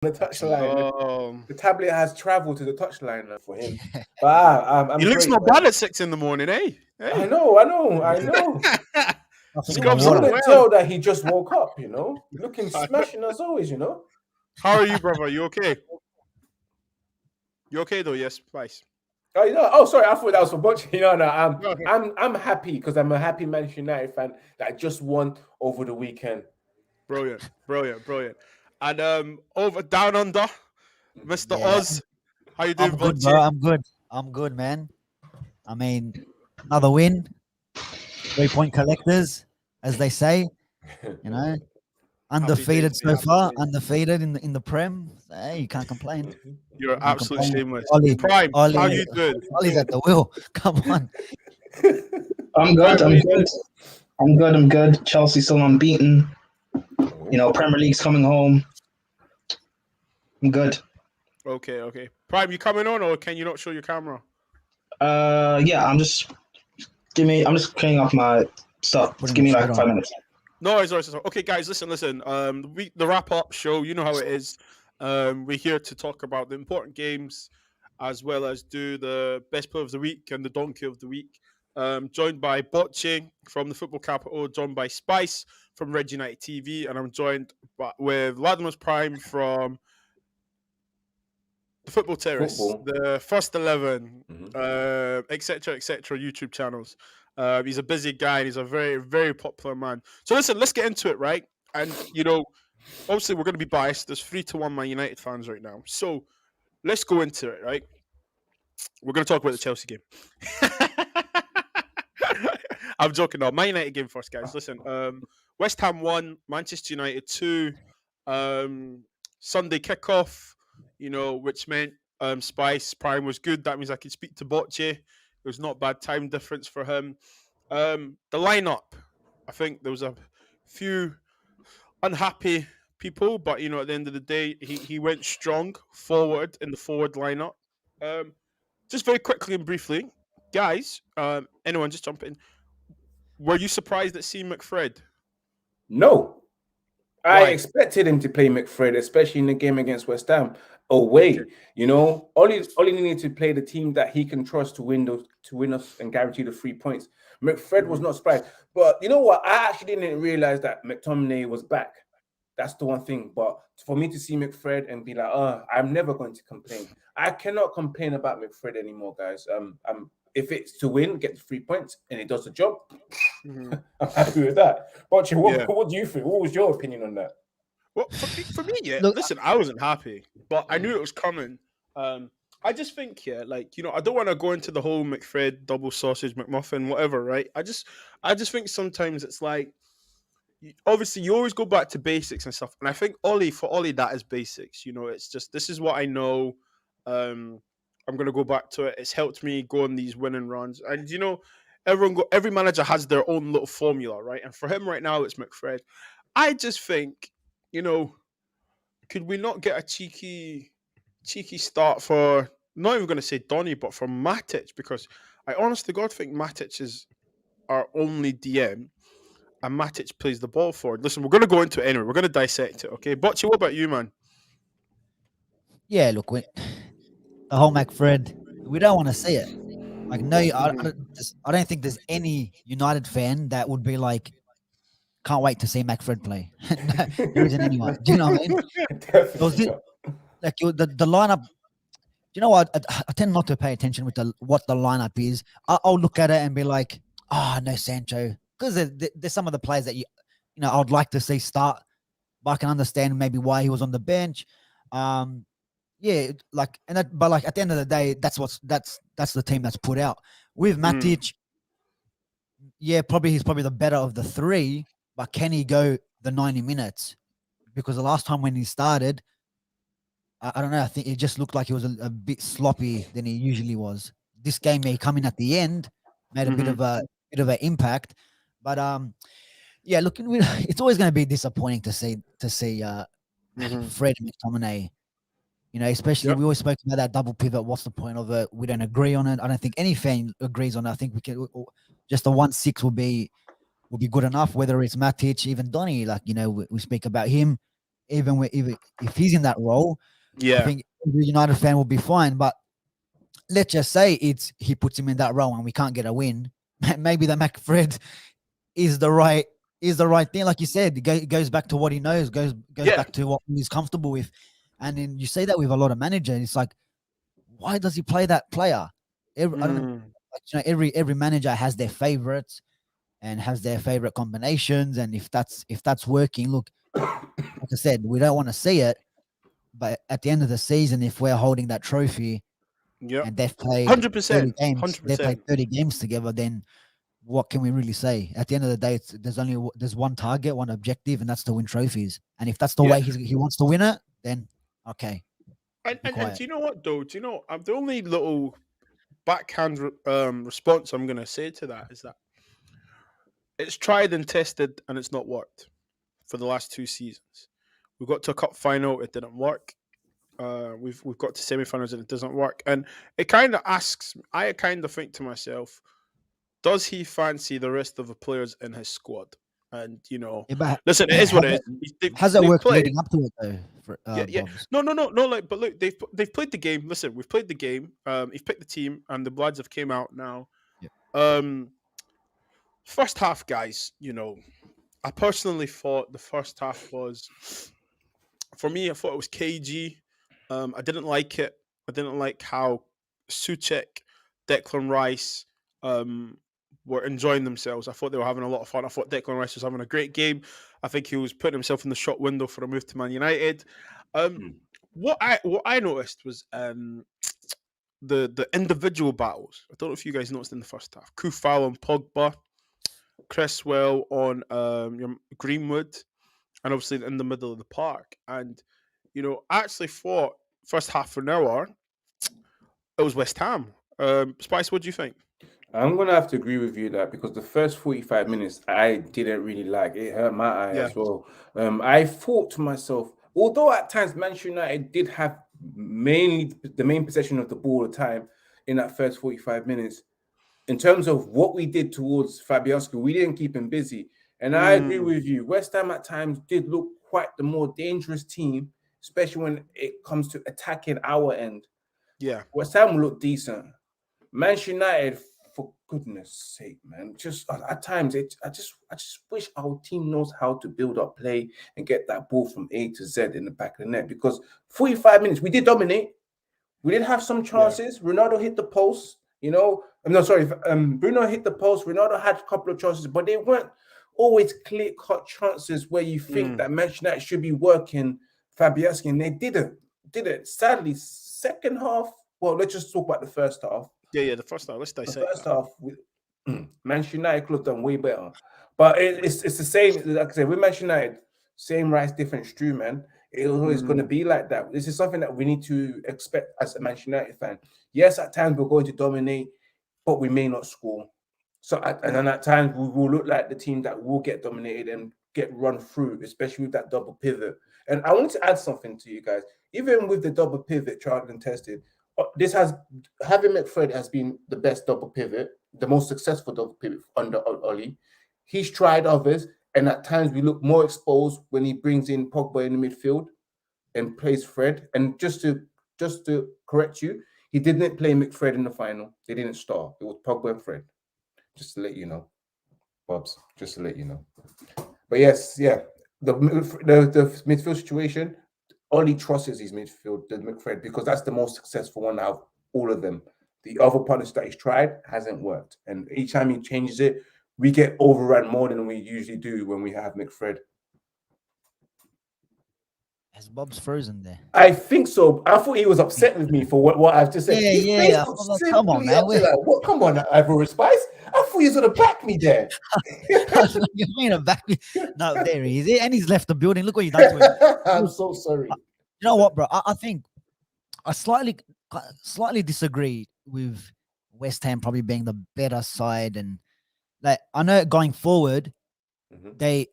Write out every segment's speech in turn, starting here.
the touchline. Oh, The tablet has travelled to the touchline now for him. But he I'm looks great, not man. bad at 6 in the morning, eh? I Hey. know, I know, I know. Nothing You, in the Scrubs you up water. wouldn't well. tell that he just woke up, looking smashing as always, How are you, brother? You okay? You okay though? Yes, Spice. Oh, oh, sorry, I thought that was for Butch. No, No, okay. I'm happy because I'm a happy Manchester United fan that just won over the weekend. Brilliant, brilliant, brilliant. And over down under, Mr. Yeah, Oz. How you doing, I'm good, Bocce? bro. I'm good, man. I mean, another win, 3-point collectors, as they say. You know, Happy days, undefeated mate. so Happy far, days. undefeated in the Prem. So, hey, you can't complain. You're Can't absolute complain. shameless. Ollie, Prime, how Ollie, you doing? Ollie's at the wheel. Come on. I'm good. Prime, how I'm you good. doing? I'm good. I'm good. Chelsea still unbeaten. Oh. Premier League's coming home. I'm good. Okay, okay. Prime, you coming on or can you not show your camera? Yeah. I'm just cleaning off my stuff. Just Putting give the me shirt like 5 on. minutes. No, it's alright. Okay, guys, listen. The wrap up show, you know how it is. We're here to talk about the important games, as well as do the best player of the week and the donkey of the week. Joined by Bocce from the Football Capital, joined by Spice from Red United TV, and I'm joined with Latimus Prime from the Football Terrace, Football. the First 11, Mhm. etc. YouTube channels. He's a busy guy and he's a very, very popular man. So listen, let's get into it, right? And obviously we're going to be biased. There's 3-1 Man United fans right now. So let's go into it, right? We're going to talk about the Chelsea game. I'm joking now. Man United game first, guys. Listen, West Ham 1, Manchester United 2. Sunday kickoff, which meant Spice Prime was good. That means I could speak to Bocce. It was not bad time difference for him. The lineup, I think there was a few unhappy people, but at the end of the day, he went strong forward in the forward lineup. Just very quickly and briefly, guys, anyone just jump in. Were you surprised at seeing McFred? No, I Why? expected him to play McFred, especially in the game against West Ham Okay. away. Ollie needed to play the team that he can trust to win us and guarantee the 3 points. McFred was Mhm. not surprised, but you know what? I actually didn't realize that McTominay was back. That's the one thing. But for me to see McFred and be like, oh, I'm never going to complain. I cannot complain about McFred anymore, guys. If it's to win, get the 3 points, and it does the job, Mhm. I'm happy with that. But Yeah. what do you think? What was your opinion on that? Well, for me, yeah. Look, Listen, I wasn't happy, but I knew it was coming. I just think, yeah, I don't want to go into the whole McFred double sausage McMuffin, whatever, right? I just think sometimes it's like, obviously, you always go back to basics and stuff, and I think for Ollie, that is basics. It's just this is what I know. I'm gonna go back to it. It's helped me go on these winning runs, and every manager has their own little formula, right? And for him right now, it's McFred. I just think, you know, could we not get a cheeky start for not even going to say Donny, but for Matic? Because I honest to God think Matic is our only DM, and Matic plays the ball forward. Listen, we're going to go into it anyway. We're going to dissect it, okay? Bocce, what about you, man? yeah, look, the whole McFred, we don't want to see it. Like, no, I don't think there's any United fan that would be like, can't wait to see McFred play. No, there isn't anyone. Do you know what I mean? It was Definitely not. like the lineup. You know what? I tend not to pay attention with what the lineup is. I'll look at it and be like, no Sancho, because there's some of the players that I would like to see start, but I can understand maybe why he was on the bench. Yeah, but like at the end of the day, that's the team that's put out with Matic. Yeah, he's probably the better of the three, but can he go the 90 minutes? Because the last time when he started, I don't know. I think it just looked like he was a bit sloppy than he usually was. This game may come in at the end, made a bit of an impact, but yeah. It's always going to be disappointing to see Fred McTominay. Especially Yep. we always spoke about that double pivot. What's the point of it? We don't agree on it. I don't think any fan agrees on it. I think we can just the 1-6 will be good enough. Whether it's Matic, even Donny, we speak about him. even if he's in that role, I Yeah. think every United fan will be fine. But let's just say he puts him in that role and we can't get a win. Maybe the McFred is the right thing. Like you said, it goes back to what he knows, goes Yeah. back to what he's comfortable with. And then you see that with a lot of managers. It's like, why does he play that player? I don't know, every manager has their favorites and has their favorite combinations. And if that's working, look, like I said, we don't want to see it. But at the end of the season, if we're holding that trophy Yeah. and they've played 100%. 30 games, 100%. they played 30 games together, then what can we really say? At the end of the day, there's one target, one objective, and that's to win trophies. And if that's the way he wants to win it, then okay. And do you know what, though? Do you know, the only little backhand response I'm going to say to that is that it's tried and tested and it's not worked for the last 2 seasons. We got to a cup final, it didn't work. We've got to semi-finals and it doesn't work. And it kind of I kind of think to myself, does he fancy the rest of the players in his squad? And, listen, it is what it is. Has it worked leading up to it, though? Yeah. No. Like, but look, they've played the game. Listen, we've played the game. He's picked the team, and the lads have came out now. Yeah. First half, guys. I personally thought the first half was, for me, I thought it was cagey. I didn't like it. I didn't like how Suchek, Declan Rice, were enjoying themselves. I thought they were having a lot of fun. I thought Declan Rice was having a great game. I think he was putting himself in the shot window for a move to Man United. What I noticed was the individual battles. I don't know if you guys noticed in the first half. Kufal on Pogba, Cresswell on Greenwood, and obviously in the middle of the park. And I actually thought first half an hour it was West Ham. Spice, what do you think? I'm gonna have to agree with you that because the first 45 minutes I didn't really like. It hurt my eye as well. I thought to myself, although at times Manchester United did have mainly the main possession of the ball at the time in that first 45 minutes, in terms of what we did towards Fabianski, we didn't keep him busy. And I agree with you. West Ham at times did look quite the more dangerous team, especially when it comes to attacking our end. Yeah. West Ham will look decent. Manchester United, for goodness sake, man, just at times, I just wish our team knows how to build up play and get that ball from A to Z in the back of the net. Because 45 minutes, we did dominate. We did have some chances. Yeah. Ronaldo hit the post. Bruno hit the post. Ronaldo had a couple of chances, but they weren't always clear-cut chances where you think that Manchester United should be working Fabianski, and they didn't. Sadly, second half. Well, let's just talk about the first half. Yeah, the first half. Let's dissect the first half. Manchester United could have done way better, but it's the same. Like I said, with Manchester United, same rice, different stew, man. It's always going to be like that. This is something that we need to expect as a Manchester United fan. Yes, at times we're going to dominate, but we may not score. And then at times we will look like the team that will get dominated and get run through, especially with that double pivot. And I want to add something to you guys. Even with the double pivot tried and tested, having McFred has been the best double pivot, the most successful double pivot under Oli. He's tried others, and at times we look more exposed when he brings in Pogba in the midfield and plays Fred. And just to correct you, he didn't play McFred in the final. They didn't start. It was Pogba and Fred. Just to let you know, Bobs. Just to let you know. But yes, the midfield situation. Oli trusts his midfield, the McFred, because that's the most successful one out of all of them. The other partners that he's tried hasn't worked. And each time he changes it, we get overrun more than we usually do when we have McFred. Has Bob's frozen there? I think so. I thought he was upset with me for what I've just said. Yeah. Come on, man. What? Come on, Ivory Spice. I thought he was going to back me there. You're going to back me. No, there he is. And he's left the building. Look what you've done to him. I'm so sorry. You know what, bro? I think I slightly disagree with West Ham probably being the better side. And like, I know going forward, they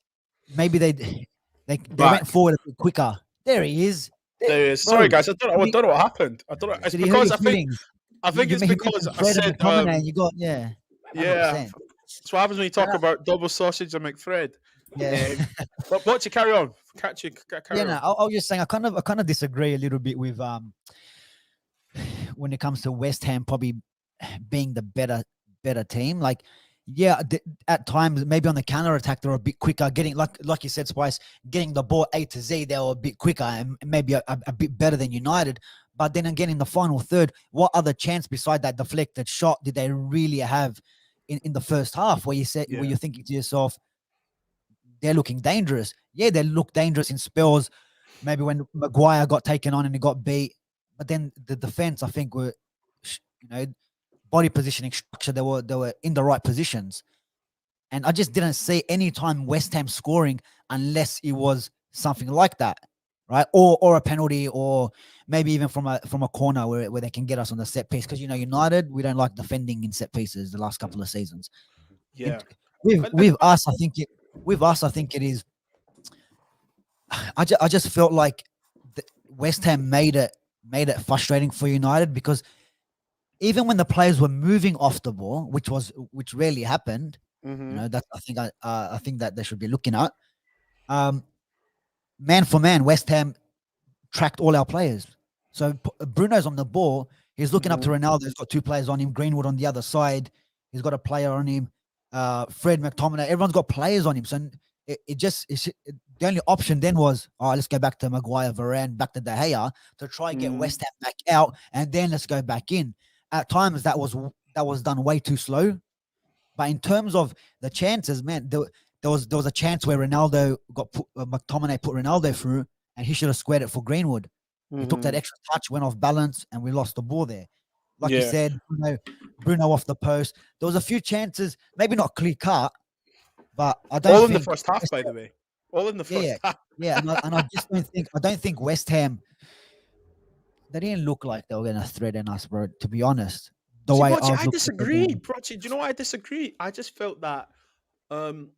went forward a bit quicker. There he is. There he is. Sorry, guys. I don't know what happened. I don't know. It's because I think it's because I said you got. Yeah. That's what happens when you talk about double sausage and McFred. Yeah. But watch you carry on. Carry Yeah, on. no, I was just saying I kind of disagree a little bit with when it comes to West Ham probably being the better team. Like, yeah, at times maybe on the counter attack they're a bit quicker, getting like you said, Spice, getting the ball A to Z, they were a bit quicker and maybe a bit better than United. But then again, in the final third, what other chance beside that deflected shot did they really have in the first half? Where where you're thinking to yourself, they're looking dangerous. Yeah, they look dangerous in spells. Maybe when Maguire got taken on and he got beat, but then the defense, I think, were, body positioning structure. They were in the right positions, and I just didn't see any time West Ham scoring unless it was something like that, right? Or a penalty, or maybe even from a corner where they can get us on the set piece. Because United, we don't like defending in set pieces the last couple of seasons. Yeah. With us, I think it is. I just felt like West Ham made it frustrating for United, because even when the players were moving off the ball, which rarely happened, that I think that they should be looking at. Man for man, West Ham tracked all our players. So Bruno's on the ball. He's looking up to Ronaldo. He's got two players on him. Greenwood on the other side. He's got a player on him. Fred, McTominay. Everyone's got players on him. So the only option then was, let's go back to Maguire, Varane, back to De Gea to try and get West Ham back out, and then let's go back in. At times that was done way too slow. But in terms of the chances, man, there was a chance where Ronaldo McTominay put Ronaldo through, and he should have squared it for Greenwood. He took that extra touch, went off balance, and we lost the ball there. Like you said, Bruno off the post. There was a few chances, maybe not clear cut, but I don't. All in the first half, by the way. All in the first half. Yeah, and I just don't think West Ham. They didn't look like they were going to threaten us, bro. To be honest, I disagree, Brochi. Do you know why I disagree? I just felt that the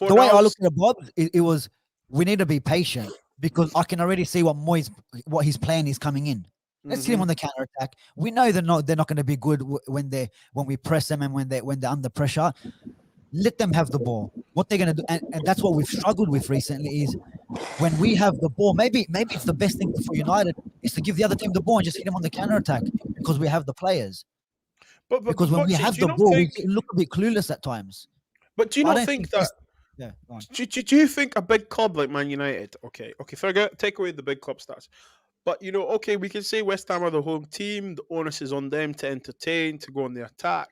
way I looked at it, Bob, it was we need to be patient, because I can already see what his plan is coming in. Let's hit him on the counter attack. We know they're not going to be good when we press them and when they're under pressure. Let them have the ball. What they're going to do, and that's what we've struggled with recently, is when we have the ball. Maybe it's the best thing for United is to give the other team the ball and just hit them on the counter attack, because we have the players. Because when we have the ball, we look a bit clueless at times. But do you not think that? Yeah. Do you think a big club like Man United? Okay, take away the big club stats. But we can say West Ham are the home team. The onus is on them to entertain, to go on the attack.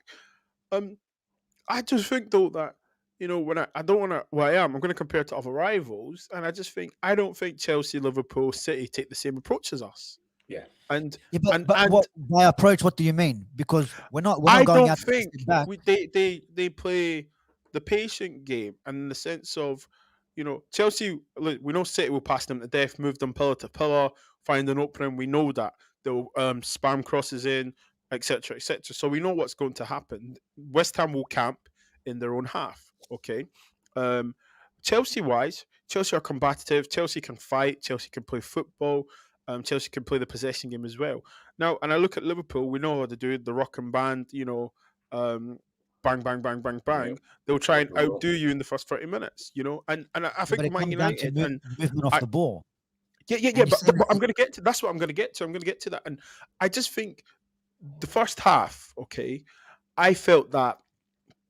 I just think though that when I don't want to. Well, I'm going to compare it to other rivals, and I don't think Chelsea, Liverpool, City take the same approach as us. Yeah. But by approach, what do you mean? Because we're not going out. I don't think they play the patient game, and in the sense of Chelsea. We know City will pass them to death, move them pillar to pillar, find an opening. We know that they'll spam crosses in, etc., etc. So we know what's going to happen. West Ham will camp in their own half. Okay. Chelsea-wise, Chelsea are combative. Chelsea can fight. Chelsea can play football. Chelsea can play the possession game as well. Now, and I look at Liverpool. We know how to do it. The rock and band. Bang, bang, bang, bang, bang. Yep. They'll try and outdo you in the first 30 minutes. And I think Man United and movement off the ball. Yeah. But I'm going to get to. That's what I'm going to get to. I'm going to get to that. And I just think the first half. Okay, I felt that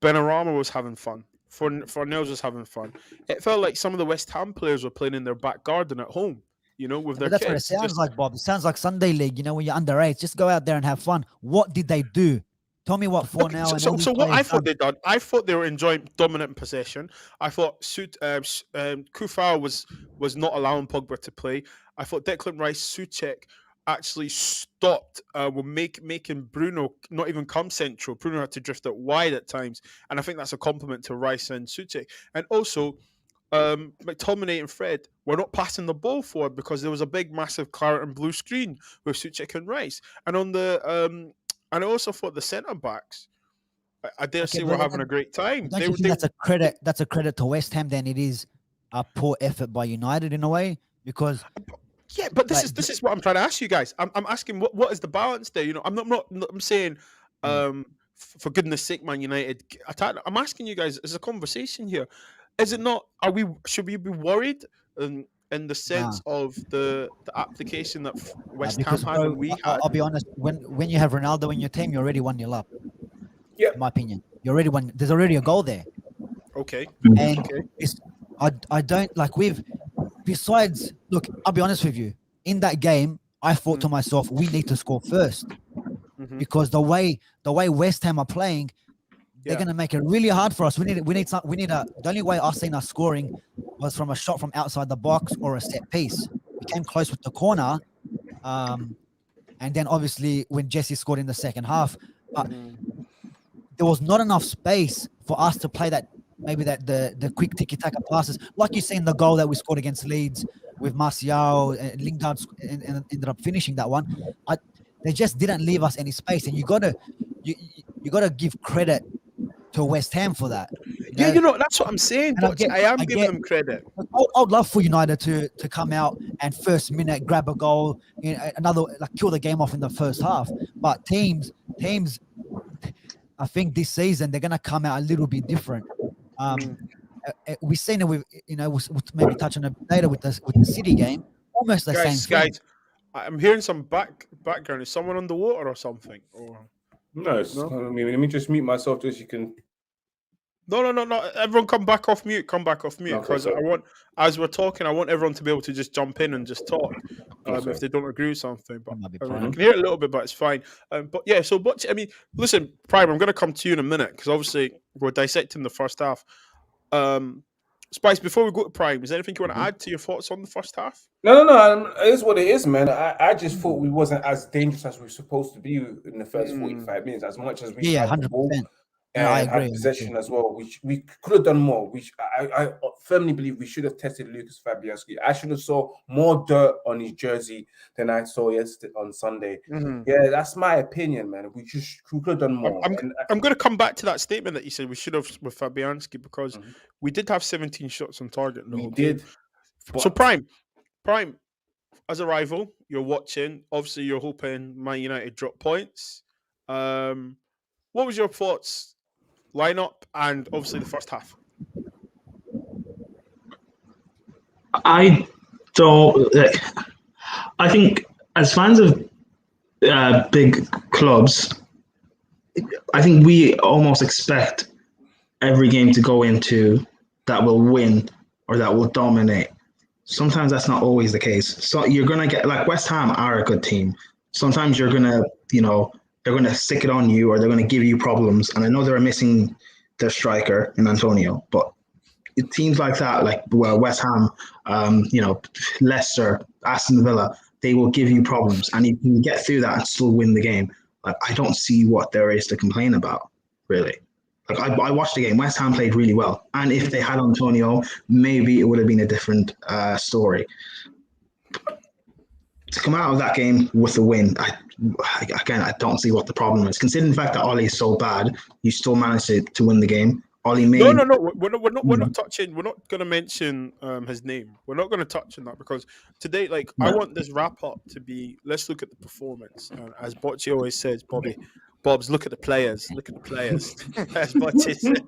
Benrahma was having fun. Fornells was having fun. It felt like some of the West Ham players were playing in their back garden at home, with their that's kids. What it sounds like, Bob. It sounds like Sunday League, when you're underage. Just go out there and have fun. What did they do? Tell me what Fornell So what I thought they done, I thought they were enjoying dominant possession. I thought Kufau was not allowing Pogba to play. I thought Declan Rice, Souček actually stopped making Bruno not even come central. Bruno had to drift out wide at times, and I think that's a compliment to Rice and Souček. And also McTominay and Fred were not passing the ball forward because there was a big massive claret and blue screen with Souček and Rice. And on the and I also thought the centre backs, I dare say, were having a great time. That's a credit. That's a credit to West Ham. Then it is a poor effort by United in a way, because. Yeah, but this is what I'm trying to ask you guys. I'm asking what is the balance there? I'm saying, for goodness sake, Man United. I'm asking you guys. There's a conversation here. is it not? Should we be worried in the sense of the application that West Ham because had bro, and we I'll, had? I'll be honest. When you have Ronaldo in your team, you're already 1-0 up. Yeah. In my opinion, you're already one. There's already a goal there, Okay. and Okay. it's I don't like we've. Besides, look, I'll be honest with you. In that game, I thought to myself, we need to score first because the way West Ham are playing, they're going to make it really hard for us. We need some. We need a. The only way I've seen us scoring was from a shot from outside the box or a set piece. We came close with the corner, and then obviously when Jesse scored in the second half, but there was not enough space for us to play that. Maybe that the quick tiki-taka passes, like you see in the goal that we scored against Leeds with Martial and Lingard, and ended up finishing that one. They just didn't leave us any space, and you gotta give credit to West Ham for that. Yeah, that's what I'm saying. But I am giving them credit. I'd love for United to come out and first minute grab a goal, another kill the game off in the first half. But teams, I think this season they're gonna come out a little bit different. We've seen it with maybe touching a bit later with the City game, almost the same thing. Guys, I'm hearing some background. Is someone underwater or something? Or No, I mean, let me just mute myself just so you can. No. Everyone come back off mute. Come back off mute because as we're talking, I want everyone to be able to just jump in and just talk if they don't agree with something. But I can hear it a little bit, but it's fine. But yeah, so I mean, listen, Prime, I'm going to come to you in a minute because obviously we're dissecting the first half. Spice, before we go to Prime, is there anything you want to add to your thoughts on the first half? No. It is what it is, man. I just thought we wasn't as dangerous as we were supposed to be in the first 45 minutes, as much as we had the ball. 100%. And I agree. had possession as well, which we could have done more. I firmly believe we should have tested Lucas Fabianski. I should have saw more dirt on his jersey than I saw yesterday on Sunday. Yeah, that's my opinion, man. We could have done more. I'm going to come back to that statement that you said we should have with Fabianski because we did have 17 shots on target. We did. So Prime, as a rival, you're watching. Obviously, you're hoping Man United drop points. What was your thoughts? Lineup and obviously the first half. I think as fans of big clubs, I think we almost expect every game to go into that will win or that will dominate. Sometimes that's not always the case. So you're gonna get West Ham are a good team. Sometimes you're gonna, they're going to stick it on you or they're going to give you problems. And I know they're missing their striker in Antonio, but teams like that, like West Ham, Leicester, Aston Villa, they will give you problems. And you can get through that and still win the game. I don't see what there is to complain about, really. I watched the game. West Ham played really well. And if they had Antonio, maybe it would have been a different story. To come out of that game with a win, I don't see what the problem is. Considering the fact that Ollie is so bad, you still managed to win the game. Ollie made no. We're not touching. We're not going to mention his name. We're not going to touch on that because today, I want this wrap up to be. Let's look at the performance. As Bocci always says, Bob's look at the players. Look at the players. As Bocci says.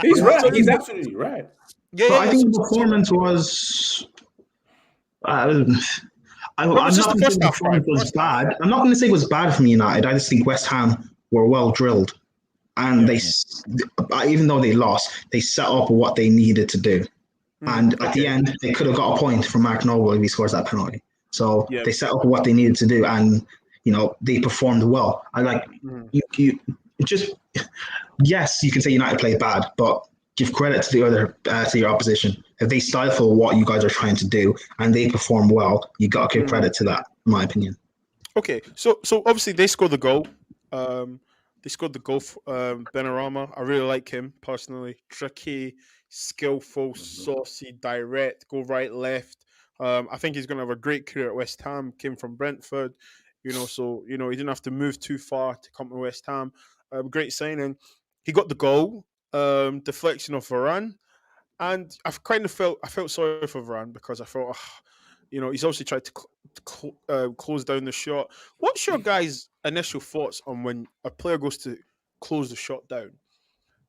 He's right. He's absolutely right. Yeah, I think the performance was. I'm not going to say the performance was bad. I'm not going to say it was bad from United. I just think West Ham were well drilled, and they, even though they lost, they set up what they needed to do. And at the end, they could have got a point from Mark Noble if he scores that penalty. So they set up what they needed to do, and they performed well. Yes, you can say United played bad, but give credit to the other to your opposition. If they stifle what you guys are trying to do and they perform well, you got to give credit to that, in my opinion. Okay, so obviously they scored the goal. They scored the goal. Benrahma, I really like him personally. Tricky, skillful, saucy, direct, go right, left. I think he's going to have a great career at West Ham. Came from Brentford, so he didn't have to move too far to come to West Ham. Great signing. He got the goal. Deflection of Varane. And I felt sorry for Varane because I thought, he's obviously tried to close down the shot. What's your guys' initial thoughts on when a player goes to close the shot down?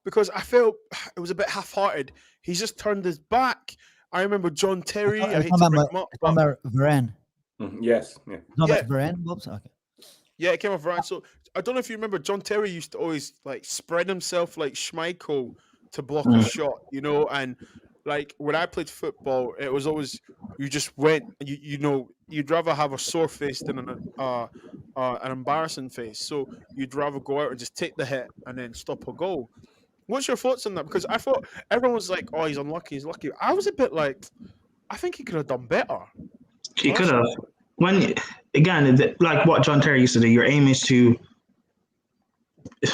because I felt it was a bit half-hearted. He's just turned his back. I remember John Terry. I hate to bring him up, but Varane. Yes, yeah. Not Yeah. Varane. Oops, okay. yeah, it came off Ryan. So I don't know if you remember, John Terry used to always like spread himself like Schmeichel to block a shot, you know. And like when I played football, it was always you just went. You know, you'd rather have a sore face than an embarrassing face. So you'd rather go out and just take the hit and then stop a goal. What's your thoughts on that? Because I thought everyone was like, "Oh, he's unlucky. He's lucky." I was a bit like, I think he could have done better. He could have. When again, like what John Terry used to do, your aim is to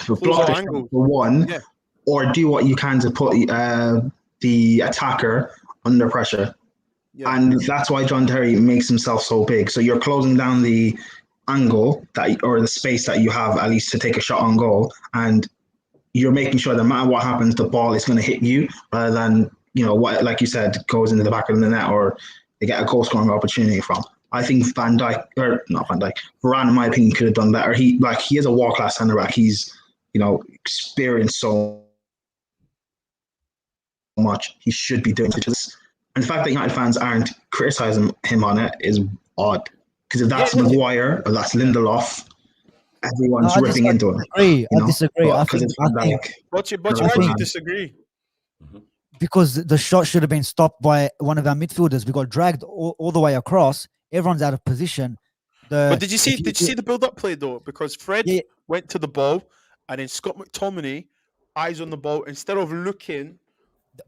block the shot for one, Yeah. or do what you can to put the attacker under pressure. Yeah. And that's why John Terry makes himself so big. So you're closing down the angle or the space that you have at least to take a shot on goal, and you're making sure that no matter what happens, the ball is going to hit you rather than what, like you said, goes into the back of the net or they get a goal scoring opportunity from. I think Varane, in my opinion, could have done better. He is a world class centre back. He's experienced so much. He should be doing this. And the fact that United fans aren't criticising him on it is odd. Because if that's Maguire or that's Lindelof, everyone's ripping into him. I disagree. I think. Why do you disagree? Because the shot should have been stopped by one of our midfielders. We got dragged all the way across. Everyone's out of position. But did you see the build-up play though? Because Fred went to the ball, and then Scott McTominay, eyes on the ball, instead of looking.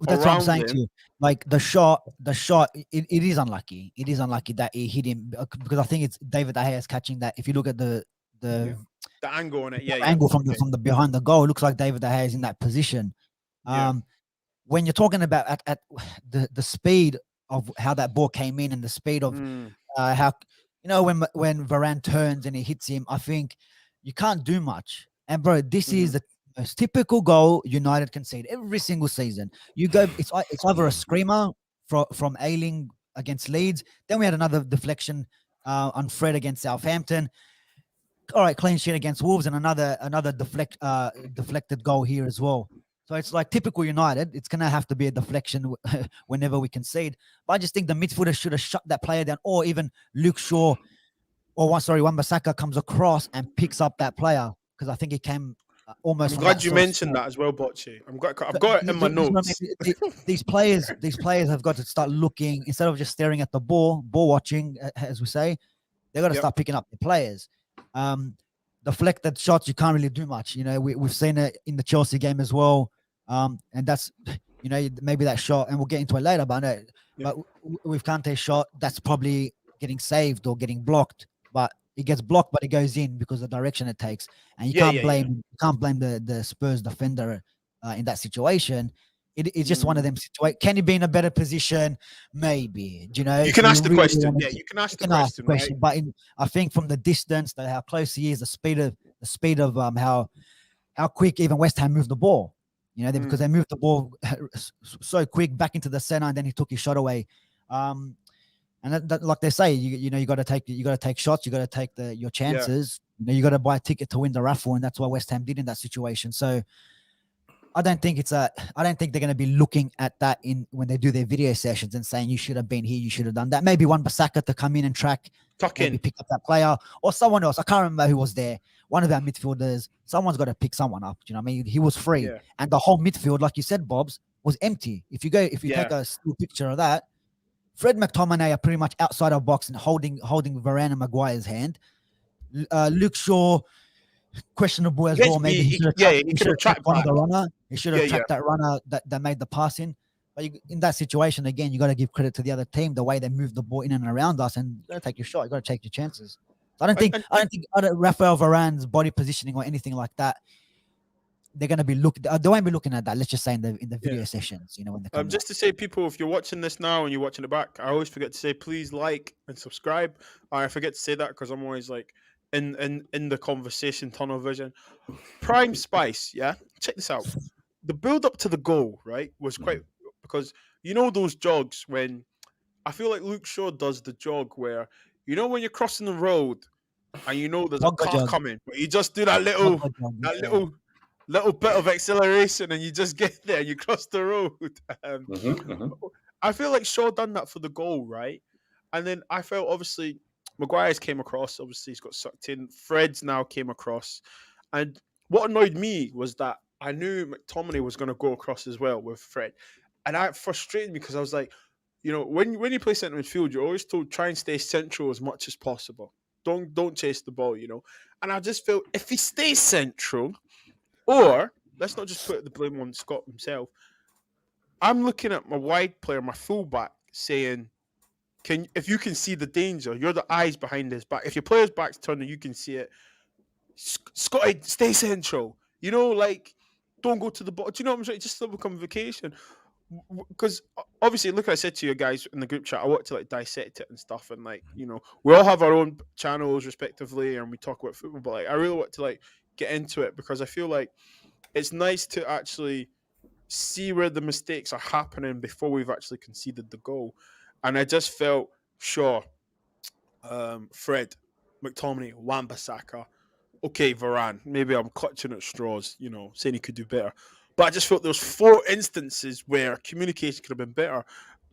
That's what I'm saying to you. Like the shot, it is unlucky. It is unlucky that he hit him because I think it's David De Gea catching that. If you look at the angle on it, angle from the behind the goal, it looks like David De Gea is in that position. When you're talking about at the speed of how that ball came in and the speed of how when Varane turns and he hits him, I think you can't do much. And bro, this is the most typical goal United concede every single season. You go, it's either a screamer from Ayling against Leeds. Then we had another deflection on Fred against Southampton. All right, clean sheet against Wolves, and another deflected goal here as well. So it's like typical United. It's going to have to be a deflection whenever we concede. But I just think the midfielder should have shut that player down, or even Luke Shaw, Wan-Bissaka comes across and picks up that player because I think he came almost. I'm glad you mentioned that as well, Bocce. I've got it in my notes. These players have got to start looking instead of just staring at the ball watching, as we say. They got to start picking up the players. Deflected shots, you can't really do much. We've seen it in the Chelsea game as well. And that's, maybe that shot, and we'll get into it later, but with Kante's shot, that's probably getting saved or getting blocked. But it gets blocked, but it goes in because of the direction it takes. And you can't blame the Spurs defender in that situation. It's just one of them situations. Can he be in a better position? Maybe. You can ask the question. Yeah, you can ask the question. Right? But I think from the distance, how close he is, the speed of how quick even West Ham moved the ball. Because they moved the ball so quick back into the center, and then he took his shot away. And that, like they say, you got to take shots. You got to take your chances. You got to buy a ticket to win the raffle, and that's what West Ham did in that situation. So. I don't think they're going to be looking at that when they do their video sessions and saying you should have been here, you should have done that. Maybe Wan-Bissaka to come in and pick up that player, or someone else. I can't remember who was there. One of our midfielders. Someone's got to pick someone up. You know what I mean? He was free, and the whole midfield, like you said, Bobs, was empty. If you take a still picture of that, Fred McTominay are pretty much outside our box and holding Varane and Maguire's hand. Luke Shaw. Questionable as well. Maybe he should have tracked one of the runner. He should have tracked that runner that made the pass in. But in that situation, again, you got to give credit to the other team, the way they moved the ball in and around us, and you got to take your shot. You got to take your chances. So I don't think Rafael Varane's body positioning or anything like that. They're going to be looking. They won't be looking at that. Let's just say in the video sessions, when they come just to say, people, if you're watching this now and you're watching it back, I always forget to say please like and subscribe. I forget to say that because I'm always like. In the conversation, tunnel vision. Prime Spice, check this out. The build up to the goal, right, was quite because those jogs when I feel like Luke Shaw does the jog where when you're crossing the road and there's a car coming, but you just do that little little bit of acceleration, and you just get there. You cross the road. I feel like Shaw done that for the goal, right? And then I felt obviously Maguire's came across. Obviously, he's got sucked in. Fred's now came across, and what annoyed me was that I knew McTominay was going to go across as well with Fred, and that frustrated me because I was like, you know, when you play centre midfield, you're always told try and stay central as much as possible. Don't chase the ball, you know. And I just felt if he stays central, or let's not just put the blame on Scott himself. I'm looking at my wide player, my fullback, saying, if you can see the danger, you're the eyes behind his back. If your player's back's turned and you can see it, Scotty, stay central. You know, like, don't go to the ball. Do you know what I'm saying? Just still become vacation. Because obviously, look, I said to you guys in the group chat, I want to like dissect it and stuff, and like, you know, we all have our own channels respectively, and we talk about football. But like, I really want to like get into it because I feel like it's nice to actually see where the mistakes are happening before we've actually conceded the goal. And I just felt Shaw, Fred, McTominay, Wan-Bissaka. Okay, Varane. Maybe I'm clutching at straws, you know, saying he could do better. But I just felt there was 4 instances where communication could have been better.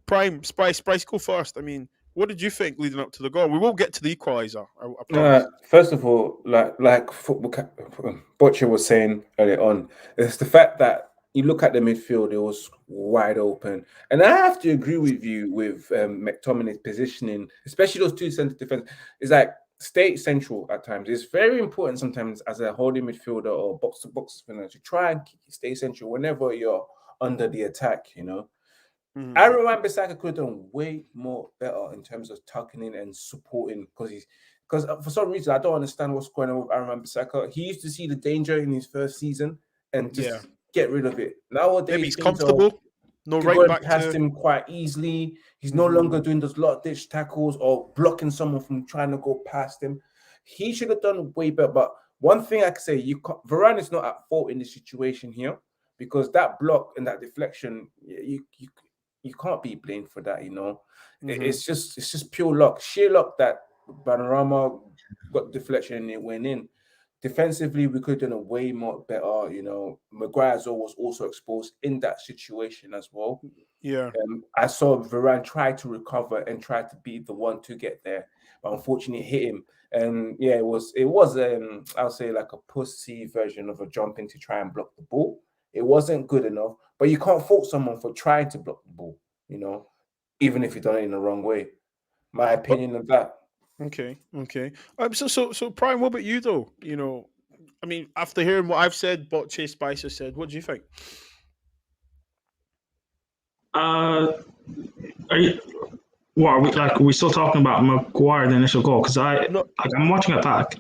Prime, Spice, go first. I mean, what did you think leading up to the goal? We will get to the equaliser. I promise. First of all, like football, Butcher was saying earlier on, it's the fact that you look at the midfield; it was wide open, and I have to agree with you with McTominay's positioning, especially those 2 centre defenders. It's like stay central at times. It's very important sometimes as a holding midfielder or box-to-box defender to try and stay central whenever you're under the attack. You know. Aaron Wan-Bissaka could have done way more better in terms of tucking in and supporting because for some reason I don't understand what's going on with Aaron Wan-Bissaka. He used to see the danger in his first season and just get rid of it. Nowadays, maybe he's comfortable. No right back past him quite easily. He's no longer doing those lot ditch tackles or blocking someone from trying to go past him. He should have done way better. But one thing I can say, Varane is not at fault in this situation here because that block and that deflection, you can't be blamed for that. You know, it's just pure luck, sheer luck that Panorama got deflection and it went in. Defensively, we could have done a way more better. You know, Maguire's was also exposed in that situation as well. Yeah. I saw Varane try to recover and try to be the one to get there, but unfortunately, it hit him. And yeah, it was I'll say like a pussy version of a jumping to try and block the ball. It wasn't good enough, but you can't fault someone for trying to block the ball. You know, even if you've done it in the wrong way. My opinion of that. Okay. So Prime, what about you though? You know, I mean, after hearing what I've said, what Chase Spicer said, what do you think? Are we still talking about Maguire, the initial goal? Because I'm watching it back.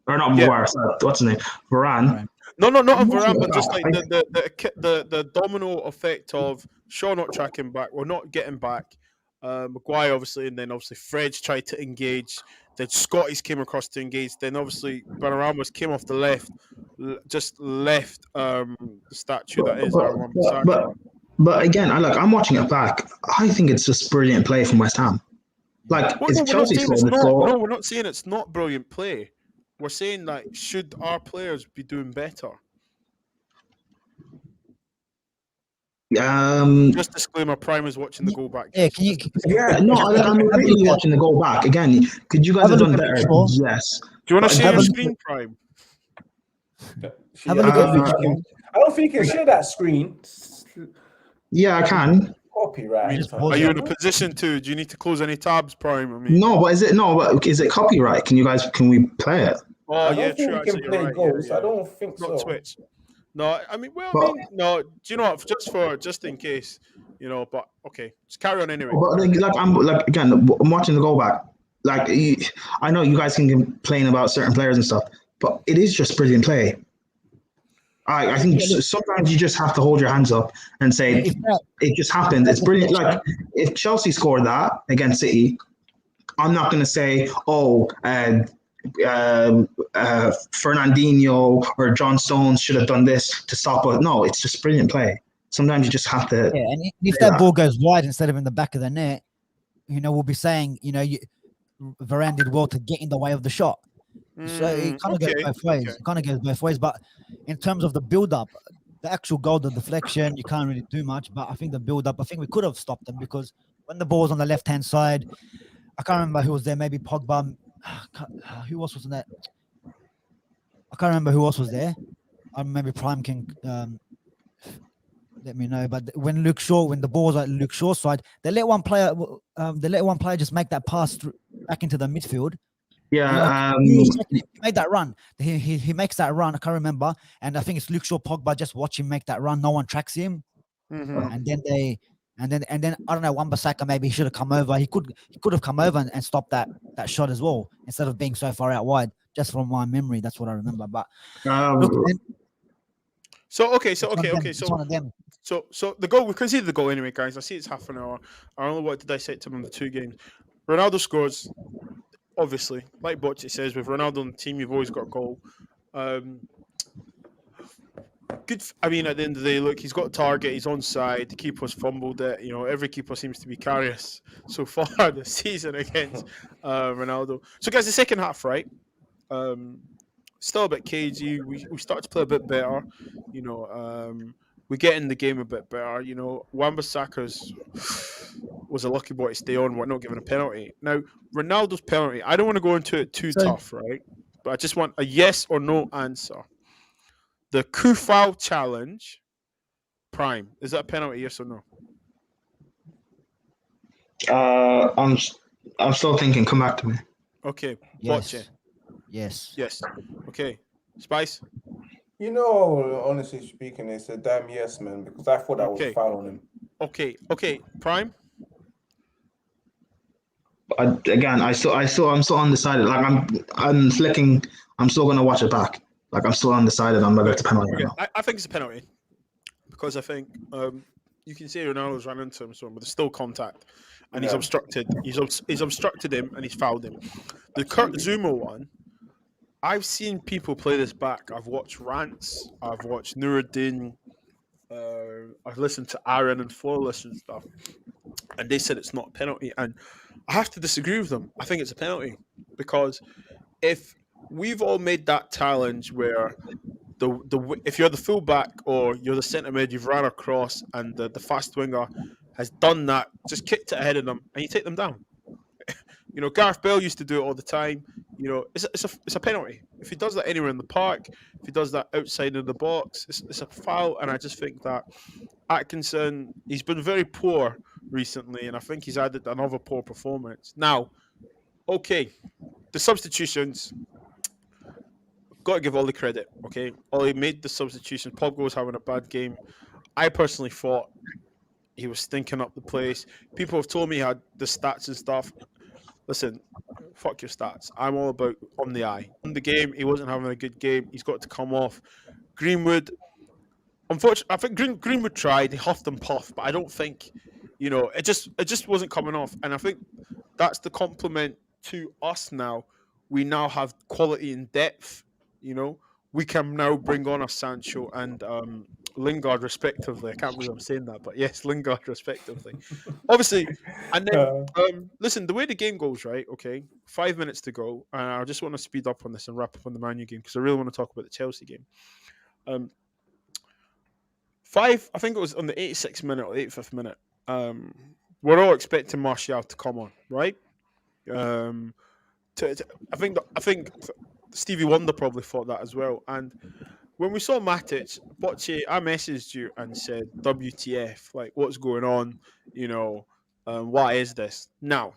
Or not Maguire, what's his name? Varane. No, not on Varane, but just like the domino effect of Shaw not tracking back, or not getting back. Maguire obviously, and then obviously Fred's tried to engage. Then Scotty's came across to engage. Then obviously Panorama's came off the left, just left the statue that is Aaron Wan-Bissaka. But again, I'm watching it back. I think it's just brilliant play from West Ham. Chelsea scored the goal. No, we're not saying it's not brilliant play. We're saying like, should our players be doing better? Just disclaimer: Prime is watching the goal back. Yeah, I'm really watching the goal back again. Could you guys have done better? Yes. Do you want to share your screen, Prime? Have a look at I don't think you can share that screen. Yeah, I can. Copyright. Are you in a position to? Do you need to close any tabs, Prime? I mean, no, but is it copyright? Can we play it? Oh yeah, true. We can play goals. I don't think so. Not Twitch. No, I mean, no. Do you know what? Just in case, you know. But okay, just carry on anyway. But I'm watching the goal back. I know you guys can complain about certain players and stuff, but it is just brilliant play. I think sometimes you just have to hold your hands up and say it just happened. It's brilliant. Like if Chelsea scored that against City, I'm not going to say, Fernandinho or John Stones should have done this to stop us. No, it's just brilliant play. Sometimes you just have to. Yeah, and if that ball goes wide instead of in the back of the net, you know, we'll be saying, you know, Varane did well to get in the way of the shot. So it kind of goes Okay. both ways. Okay. It kind of goes both ways. But in terms of the build-up, the actual goal, the deflection, you can't really do much. But I think the build-up, I think we could have stopped them because when the ball was on the left-hand side, I can't remember who was there. Maybe Pogba. Who else was in that? I can't remember who else was there. I maybe Prime can let me know. But when the ball was at Luke Shaw's side, they let one player just make that pass back into the midfield. Yeah, He made that run. He makes that run. I can't remember, and I think it's Luke Shaw. Pogba just watch him make that run. No one tracks him, and then I don't know. Wan-Bissaka maybe he should have come over. He could have come over and stopped that shot as well instead of being so far out wide. Just from my memory, that's what I remember. But look, man, So it's one of them. So the goal, we conceded the goal anyway, guys. I see it's half an hour. I only wanted to dissect him on the 2 games. Ronaldo scores. Obviously, like BOBZ says, with Ronaldo on the team, you've always got a goal. Good. I mean, at the end of the day, look, he's got a target. He's onside. The keeper's fumbled it. You know, every keeper seems to be carious so far this season against Ronaldo. So, guys, the second half, right? Still a bit cagey. We start to play a bit better. You know, we get in the game a bit better. You know, Wan-Bissaka's was a lucky boy to stay on. We're not giving a penalty. Now, Ronaldo's penalty, I don't want to go into it too tough, right? But I just want a yes or no answer. The Kufal challenge, Prime, is that a penalty, yes or no? I'm still thinking. Come back to me. Okay, Yes. BOBZ. Yes. Okay, Spice. You know, honestly speaking, it's a damn yes, man, because I thought that was a foul on him. Okay, Prime. I'm still undecided. Like I'm flicking. I'm still gonna watch it back. Like I'm still undecided on whether it's a penalty or not. I think it's a penalty because I think you can see Ronaldo's run into him, but there's still contact, and he's obstructed. He's obstructed him, and he's fouled him. The Kurt Zuma one, I've seen people play this back. I've watched rants. I've watched Nuruddin. I've listened to Aaron and Flawless and stuff, and they said it's not a penalty. And I have to disagree with them. I think it's a penalty because if we've all made that challenge where if you're the fullback or you're the centre mid, you've ran across and the fast winger has done that, just kicked it ahead of them, and you take them down. You know, Gareth Bale used to do it all the time. You know, it's a penalty. If he does that anywhere in the park, if he does that outside of the box, it's a foul. And I just think that Atkinson, he's been very poor recently, and I think he's added another poor performance. Now, okay, the substitutions, got to give Ollie credit, okay? Ollie made the substitution. Pogba was having a bad game. I personally thought he was stinking up the place. People have told me he had the stats and stuff. Listen, fuck your stats. I'm all about on the eye. On the game, he wasn't having a good game. He's got to come off. Greenwood, unfortunately, I think Greenwood tried. He huffed and puffed, but I don't think, you know, it just wasn't coming off. And I think that's the compliment to us now. We now have quality and depth. You know, we can now bring on a Sancho and Lingard respectively. I can't believe I'm saying that, but yes, Lingard respectively. Obviously, and then listen, the way the game goes, right? Okay, 5 minutes to go. I just want to speed up on this and wrap up on the Man U game because I really want to talk about the Chelsea game. I think it was on the 86th minute or 85th minute. We're all expecting Martial to come on, right? I think Stevie Wonder probably thought that as well. And when we saw Matic, BOBZ, I messaged you and said, WTF, like, what's going on? You know, why is this? Now,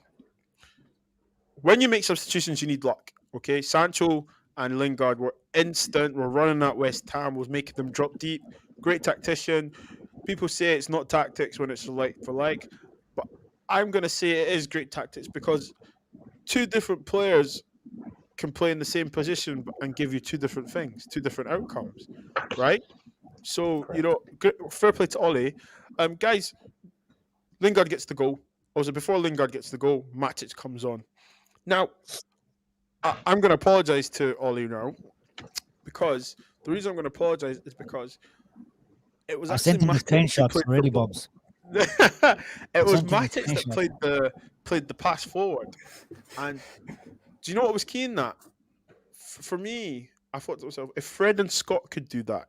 when you make substitutions, you need luck, okay? Sancho and Lingard were instant. We're running at West Ham, was making them drop deep. Great tactician. People say it's not tactics when it's like for like, but I'm going to say it is great tactics because 2 different players can play in the same position and give you 2 different things, 2 different outcomes, right? So, you know, fair play to Ollie. Guys, Lingard gets the goal. Or was it before Lingard gets the goal, Matic comes on. Now, I'm going to apologise to Ollie now because the reason I'm going to apologise is because it was actually Matic shots, really, Bobs. It was Matic that played the pass forward. And do you know what was key in that? for me, I thought to myself, if Fred and Scott could do that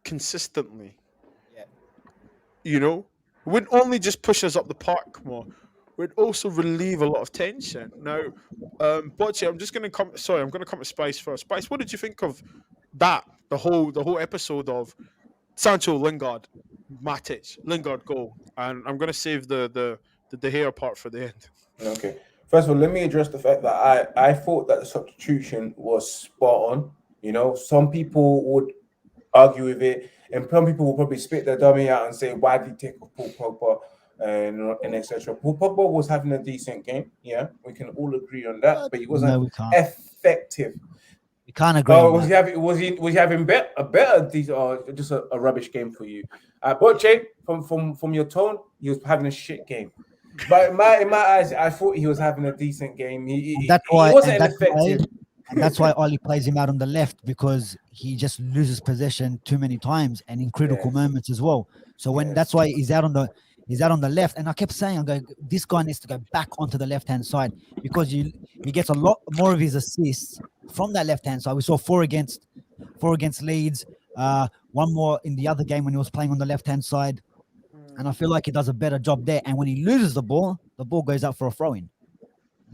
consistently, Yeah. you know, it wouldn't only just push us up the park more, would also relieve a lot of tension. Now, Bocce, I'm just gonna come. Sorry, I'm gonna come to Spice first. Spice, what did you think of that? The whole episode of Sancho, Lingard, Matic, Lingard goal, and I'm gonna save the De Gea part for the end. Okay. First of all, let me address the fact that I thought that the substitution was spot on. You know, some people would argue with it, and some people will probably spit their dummy out and say, "Why did he take off Paul Pogba?" and etc. Paul Pogba was having a decent game. Yeah, we can all agree on that, but he wasn't No, we can't. effective. We can't agree. Oh, on was that. he having a better or just a rubbish game for you? But Jay, from your tone, he was having a shit game. But in my eyes, I thought he was having a decent game. He wasn't effective. And that's why Oli plays him out on the left, because he just loses possession too many times and in critical moments as well. So that's why he's out on the left. And I kept saying, this guy needs to go back onto the left hand side, because he gets a lot more of his assists from that left hand side. We saw four against Leeds, one more in the other game when he was playing on the left hand side. And I feel like he does a better job there. And when he loses the ball goes out for a throw-in,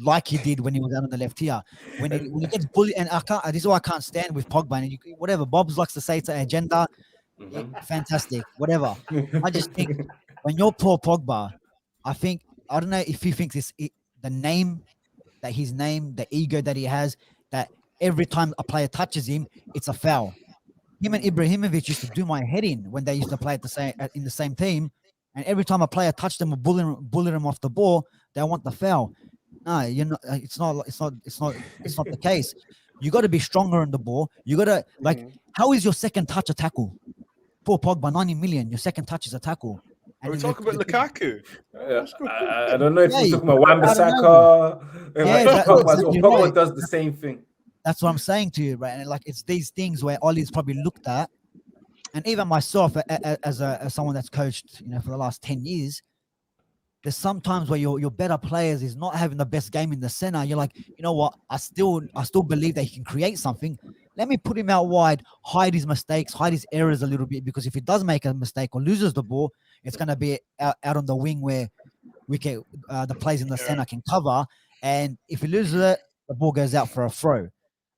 like he did when he was out on the left here. When he gets bullied, and this is why I can't stand with Pogba. And whatever Bobs likes to say, it's an agenda. Fantastic, whatever. I just think when you're Paul Pogba, I don't know if he thinks the name, the ego that he has, that every time a player touches him, it's a foul. Him and Ibrahimovic used to do my head in when they used to play in the same team. And every time a player touched them or bullied him off the ball, they want the foul. No, it's not the case. You got to be stronger in the ball. You got to how is your second touch a tackle? Poor Pogba, 90 million. Your second touch is a tackle. Are we talking about Lukaku? I don't know if we're talking about Wan-Bissaka. Pogba does the same thing. That's what I'm saying to you, right? And it's these things where Ollie's probably looked at, and even myself as someone that's coached, for the last 10 years, there's sometimes where your better players is not having the best game in the center. You're like, you know what? I still believe that he can create something. Let me put him out wide, hide his mistakes, hide his errors a little bit, because if he does make a mistake or loses the ball, it's going to be out on the wing where the players in the center can cover. And if he loses it, the ball goes out for a throw.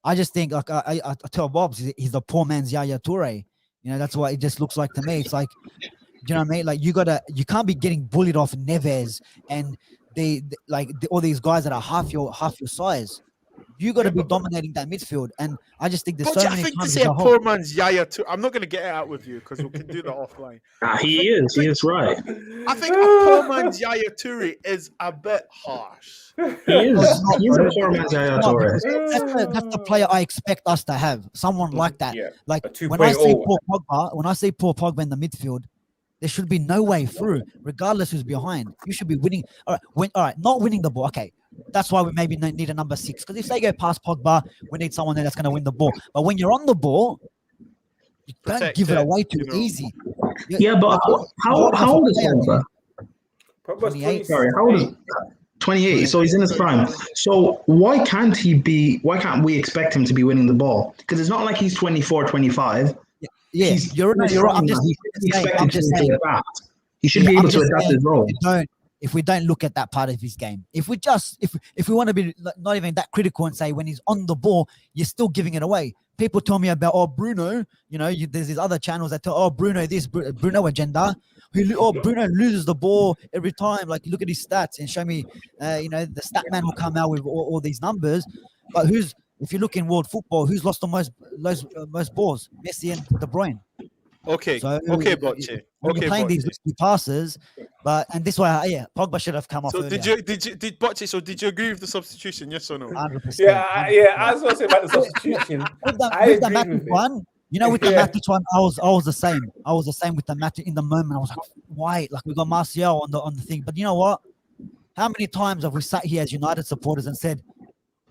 I just think, I tell Bobs, he's the poor man's Yaya Toure. That's what it just looks like to me. It's like, do you know what I mean? Like you can't be getting bullied off Neves and all these guys that are half your size. You got to be dominating that midfield, and I just think there's so many times. To say a poor man's Yaya Toure, I'm not going to get it out with you because we can do that offline. He is right. I think a poor man's Yaya Toure is a bit harsh. He's a poor man's Yaya Toure. That's the player I expect us to have. Someone like that. Yeah, like when I see Paul Pogba in the midfield, there should be no way through, regardless who's behind. You should be winning. All right, not winning the ball. Okay, that's why we maybe need a number 6. Because if they go past Pogba, we need someone there that's going to win the ball. But when you're on the ball, you don't give it away too easy. Yeah, but how old is Pogba? Pogba's 28. Sorry, how old is 28? So he's in his prime. So why can't we expect him to be winning the ball? Because it's not like he's 24, 25. Yeah, you're right. I'm just saying. He should be able to adapt his role. If we don't look at that part of his game, if we want to be not even that critical and say when he's on the ball, you're still giving it away. People tell me about Bruno. There's these other channels that tell Bruno this, Bruno agenda. Bruno loses the ball every time. Like look at his stats and show me. The stat man will come out with all these numbers, but if you look in world football, who's lost the most balls? Messi and De Bruyne. Okay, Bocce. You're playing these risky passes, and this way, Pogba should have come off. So did Bocce? So did you agree with the substitution? Yes or no? 100%. Yeah. I was going to say about the substitution. With the Matic one, with the Matic one, I was the same. I was the same with the Matic in the moment. I was like, why? Like we got Martial on the thing, but you know what? How many times have we sat here as United supporters and said,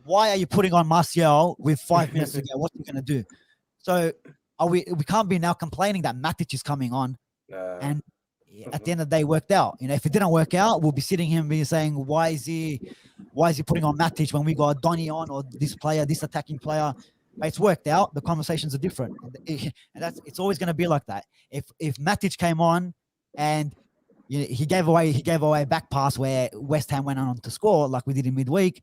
why are you putting on Martial with 5 minutes to go? What's he going to do? So we can't be now complaining that Matic is coming on and at the end of the day worked out. You know, if it didn't work out, we'll be sitting here and be saying, why is he putting on Matic when we got Donny on, or this player, this attacking player? But it's worked out. The conversations are different, and it's always going to be like that. If Matic came on and he gave away a back pass where West Ham went on to score like we did in midweek,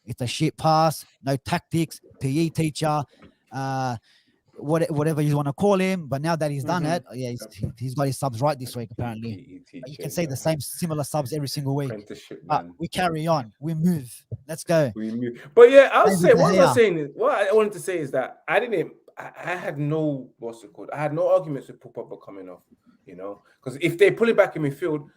it's a shit pass, no tactics, PE teacher, whatever you want to call him. But now that he's done it, yeah, he's got his subs right this week apparently. You can see the same similar subs every single week. We carry on, we move. Let's go. We move. But yeah, I'll say what I wanted to say is that I had no I had no arguments with Pogba coming off. You know, because if they pull it back in midfield,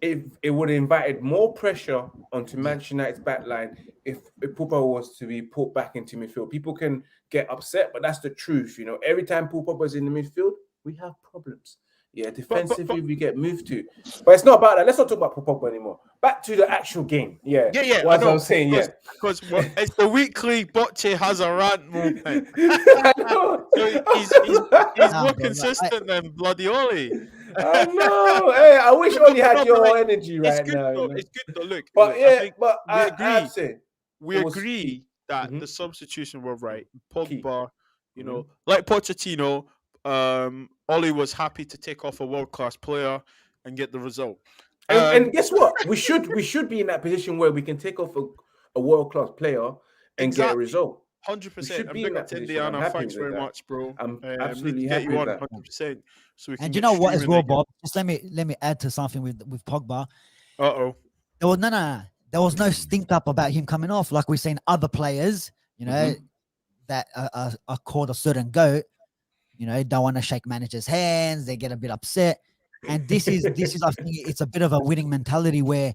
it would have invited more pressure onto Manchester United's back line if Pogba was to be put back into midfield. People can get upset, but that's the truth. You know, every time Pogba's in the midfield, we have problems. Yeah, defensively we get moved to. But it's not about that. Let's not talk about Pogba anymore. Back to the actual game. Yeah. What I'm saying, because it's the weekly Bocce has a rant moment. So he's more consistent than bloody Oli. I know. Hey, I wish Oli had your energy right now. Though, it's good to look. But we agree that the substitution were right. Pogba, you know, like Pochettino, Oli was happy to take off a world-class player and get the result. And guess what? We should be in that position where we can take off a world-class player and get a result. 100%. Big up to Indiana. Thanks very much, bro. I'm absolutely happy with that. 100%. So we can and you know what as well, Bob? Just let me add to something with Pogba. There was no stink up about him coming off like we've seen other players, you know, that are called a certain goat. You know, don't want to shake managers' hands. They get a bit upset. And this is I think it's a bit of a winning mentality where,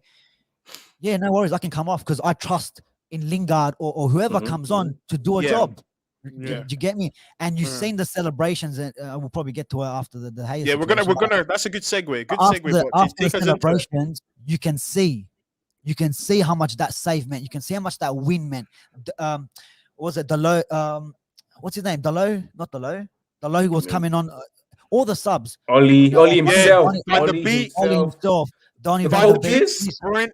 yeah, no worries, I can come off because I trust in Lingard or whoever comes on to do a job. Do you get me? And you've seen the celebrations, and we'll probably get to it after the Hayes. Yeah, we're gonna. That's a good segue. After the celebrations, you can see how much that save meant. You can see how much that win meant. What was it Delo? What's his name? Delo? Not Delo. Delo was coming on. All the subs. Oli himself. Oli himself. Donny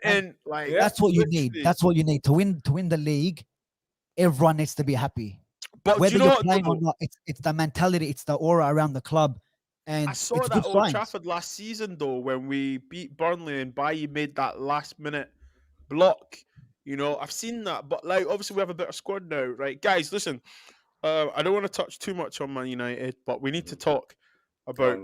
and like that's what you need. That's what you need to win the league. Everyone needs to be happy. But whether you're playing or not, it's the mentality, it's the aura around the club. And I saw that Old Trafford last season though, when we beat Burnley and Bailly made that last minute block. You know, I've seen that, but like obviously we have a better squad now, right? Guys, listen. I don't want to touch too much on Man United, but we need to talk about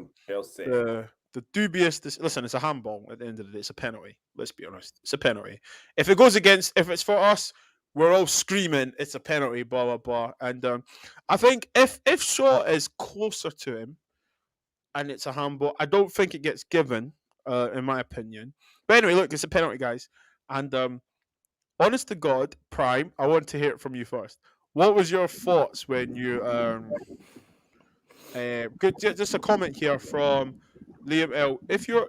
the dubious. Listen, it's a handball at the end of the day. It's a penalty. Let's be honest. It's a penalty. If it goes against, if it's for us, we're all screaming it's a penalty, blah blah blah. And I think if Shaw is closer to him, and it's a handball, I don't think it gets given, in my opinion. But anyway, look, it's a penalty, guys. And honest to God, Prime, I want to hear it from you first. What was your thoughts when you just a comment here from Liam L. If you're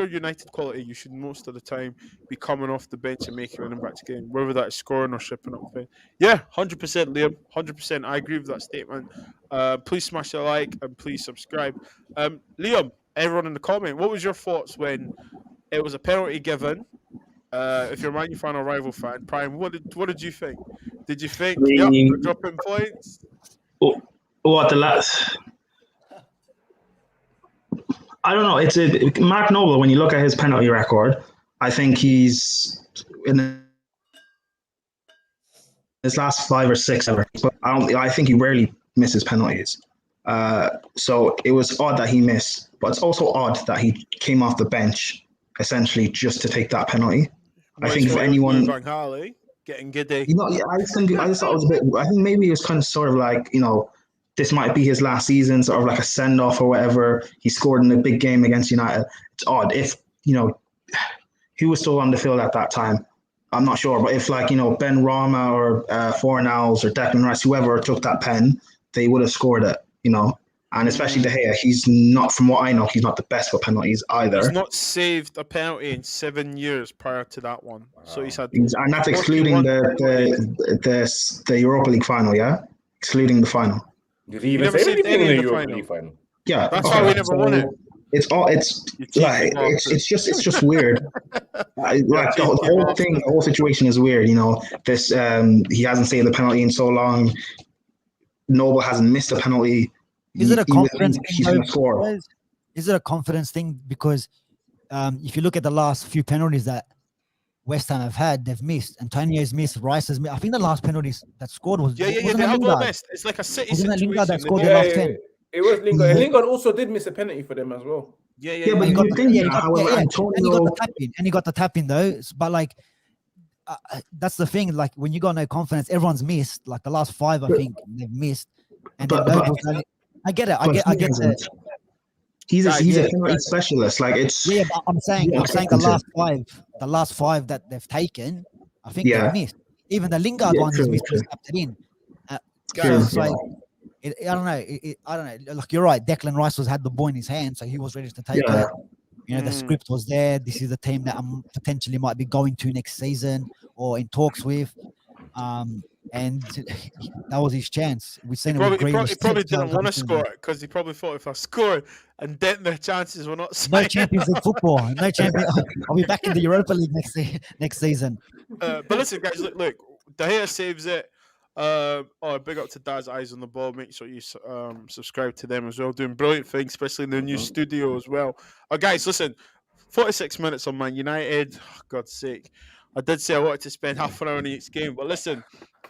United quality, you should most of the time be coming off the bench and making an impact game, whether that is scoring or shipping up. Yeah, 100%, Liam, 100%. I agree with that statement. Please smash a like and please subscribe. Liam, everyone in the comment, what was your thoughts when it was a penalty given? If you're a Man U fan or rival fan, Prime, what did you think? Did you think, we're dropping points? What the last? I don't know. Mark Noble. When you look at his penalty record, I think he's in his last 5 or 6 ever. But I think he rarely misses penalties. So it was odd that he missed, but it's also odd that he came off the bench essentially just to take that penalty. I think if anyone getting giddy. You know, I just thought it was a bit. I think maybe it was kind of sort of like, you know, this might be his last season, sort of like a send off or whatever. He scored in a big game against United. It's odd if, you know, he was still on the field at that time. I'm not sure, but if like, you know, Ben Rama or Fornals or Declan Rice, whoever took that pen, they would have scored it, you know. And especially De Gea, he's not, from what I know, he's not the best for penalties either. He's not saved a penalty in 7 years prior to that one. Wow. So he's had, and that's excluding the Europa League final, yeah, excluding the final. Did he even save anything in the Europa League final? Yeah, that's why we never won it. It's You cheeky like bastard. it's just weird. Like the cheeky whole thing, the whole situation is weird. You know, this he hasn't saved the penalty in so long. Noble hasn't missed a penalty. Is it a confidence thing? He's going to score. Boys? Is it a confidence thing? Because if you look at the last few penalties that West Ham have had, they've missed. Antonio's missed. Rice has missed. I think the last penalties that scored was They wasn't have all Lingard. missed. It's like a City Wasn't that situation. Lingard that They scored both- the last 10? It was Lingard. Yeah. And Lingard also did miss a penalty for them as well. Yeah, but you think that, however, and he got Antonio. the tap in, and he got the tap in though. But like, that's the thing. Like when you got no confidence, everyone's missed. Like the last 5, I think they've missed. And then Noble's only, I get it. I get that. He's a penalty specialist. Like it's. Yeah, but I'm saying the last five that they've taken, I think they've missed. Even the Lingard one he's missed, he's tapped it in. So it's like, I don't know. I don't know. Like you're right. Declan Rice had the ball in his hand, so he was ready to take it. You know, the script was there. This is a team that I'm potentially might be going to next season or in talks with. And that was his chance. We've seen it with Grealish. He probably didn't want to score it because he probably thought if I scored and then the chances were not no Champions League football. No champion. I'll be back in the Europa League next season. But listen, guys, look, De Gea saves it. Big up to Dad's Eyes on the Ball. Make sure you subscribe to them as well. Doing brilliant things, especially in their new studio as well. Guys, listen, 46 minutes on Man United. Oh, God's sake. I did say I wanted to spend half an hour on each game, but listen,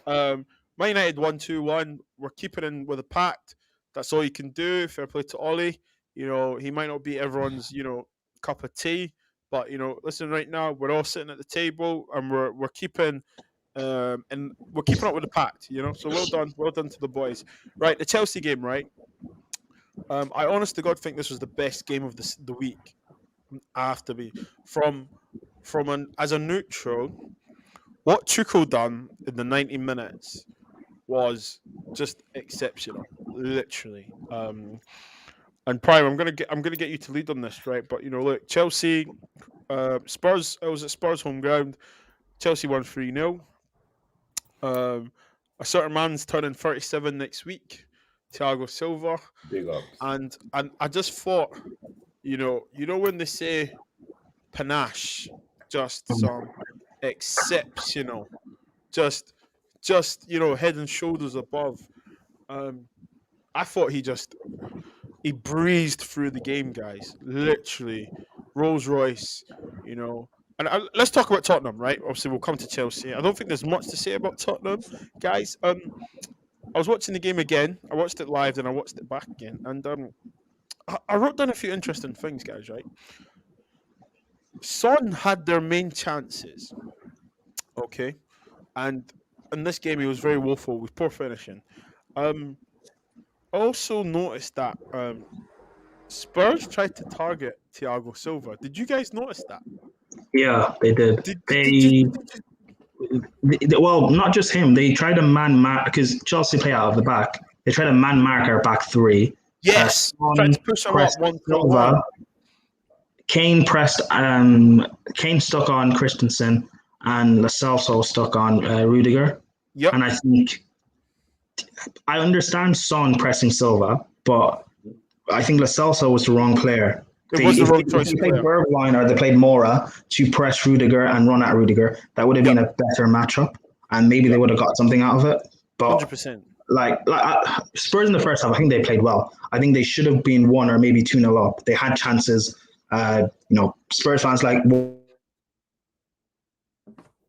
Man United 1-2-1. We're keeping in with a pact. That's all you can do. Fair play to Ollie. You know, he might not be everyone's, cup of tea, but listen, right now we're all sitting at the table and we're keeping and we're keeping up with the pact, So well done to the boys. Right, the Chelsea game, right? I honest to God think this was the best game of the week. I have to be as a neutral. What Tuchel done in the 90 minutes was just exceptional, literally. And Prime, I'm gonna get you to lead on this, right? But look, Chelsea, Spurs. I was at Spurs home ground. Chelsea won 3-0. A certain man's turning 37 next week, Thiago Silva. Big up. And I just thought, when they say panache, just some exceptional, just head and shoulders above. I thought he breezed through the game, guys. Literally, Rolls Royce, And let's talk about Tottenham, right? Obviously, we'll come to Chelsea. I don't think there's much to say about Tottenham, guys. I was watching the game again. I watched it live, then I watched it back again, and I wrote down a few interesting things, guys. Right? Son had their main chances, okay, and in this game he was very woeful with poor finishing. I also noticed that Spurs tried to target Thiago Silva. Did you guys notice that? Yeah, they did. Well, not just him. They tried to man mark because Chelsea play out of the back. They tried to man mark our back three. Yes, tried to push him up 1-1. Kane pressed. Kane stuck on Christensen, and Lo Celso stuck on Rudiger. Yep. And I think I understand Son pressing Silva, but I think Lo Celso was the wrong player. It was the wrong choice. If they played Bergwijn or they played Mora to press Rudiger and run at Rudiger, that would have been a better matchup, and maybe they would have got something out of it. But 100%. Like Spurs in the first half, I think they played well. I think they should have been 1 or maybe 2-0 up. They had chances. Spurs fans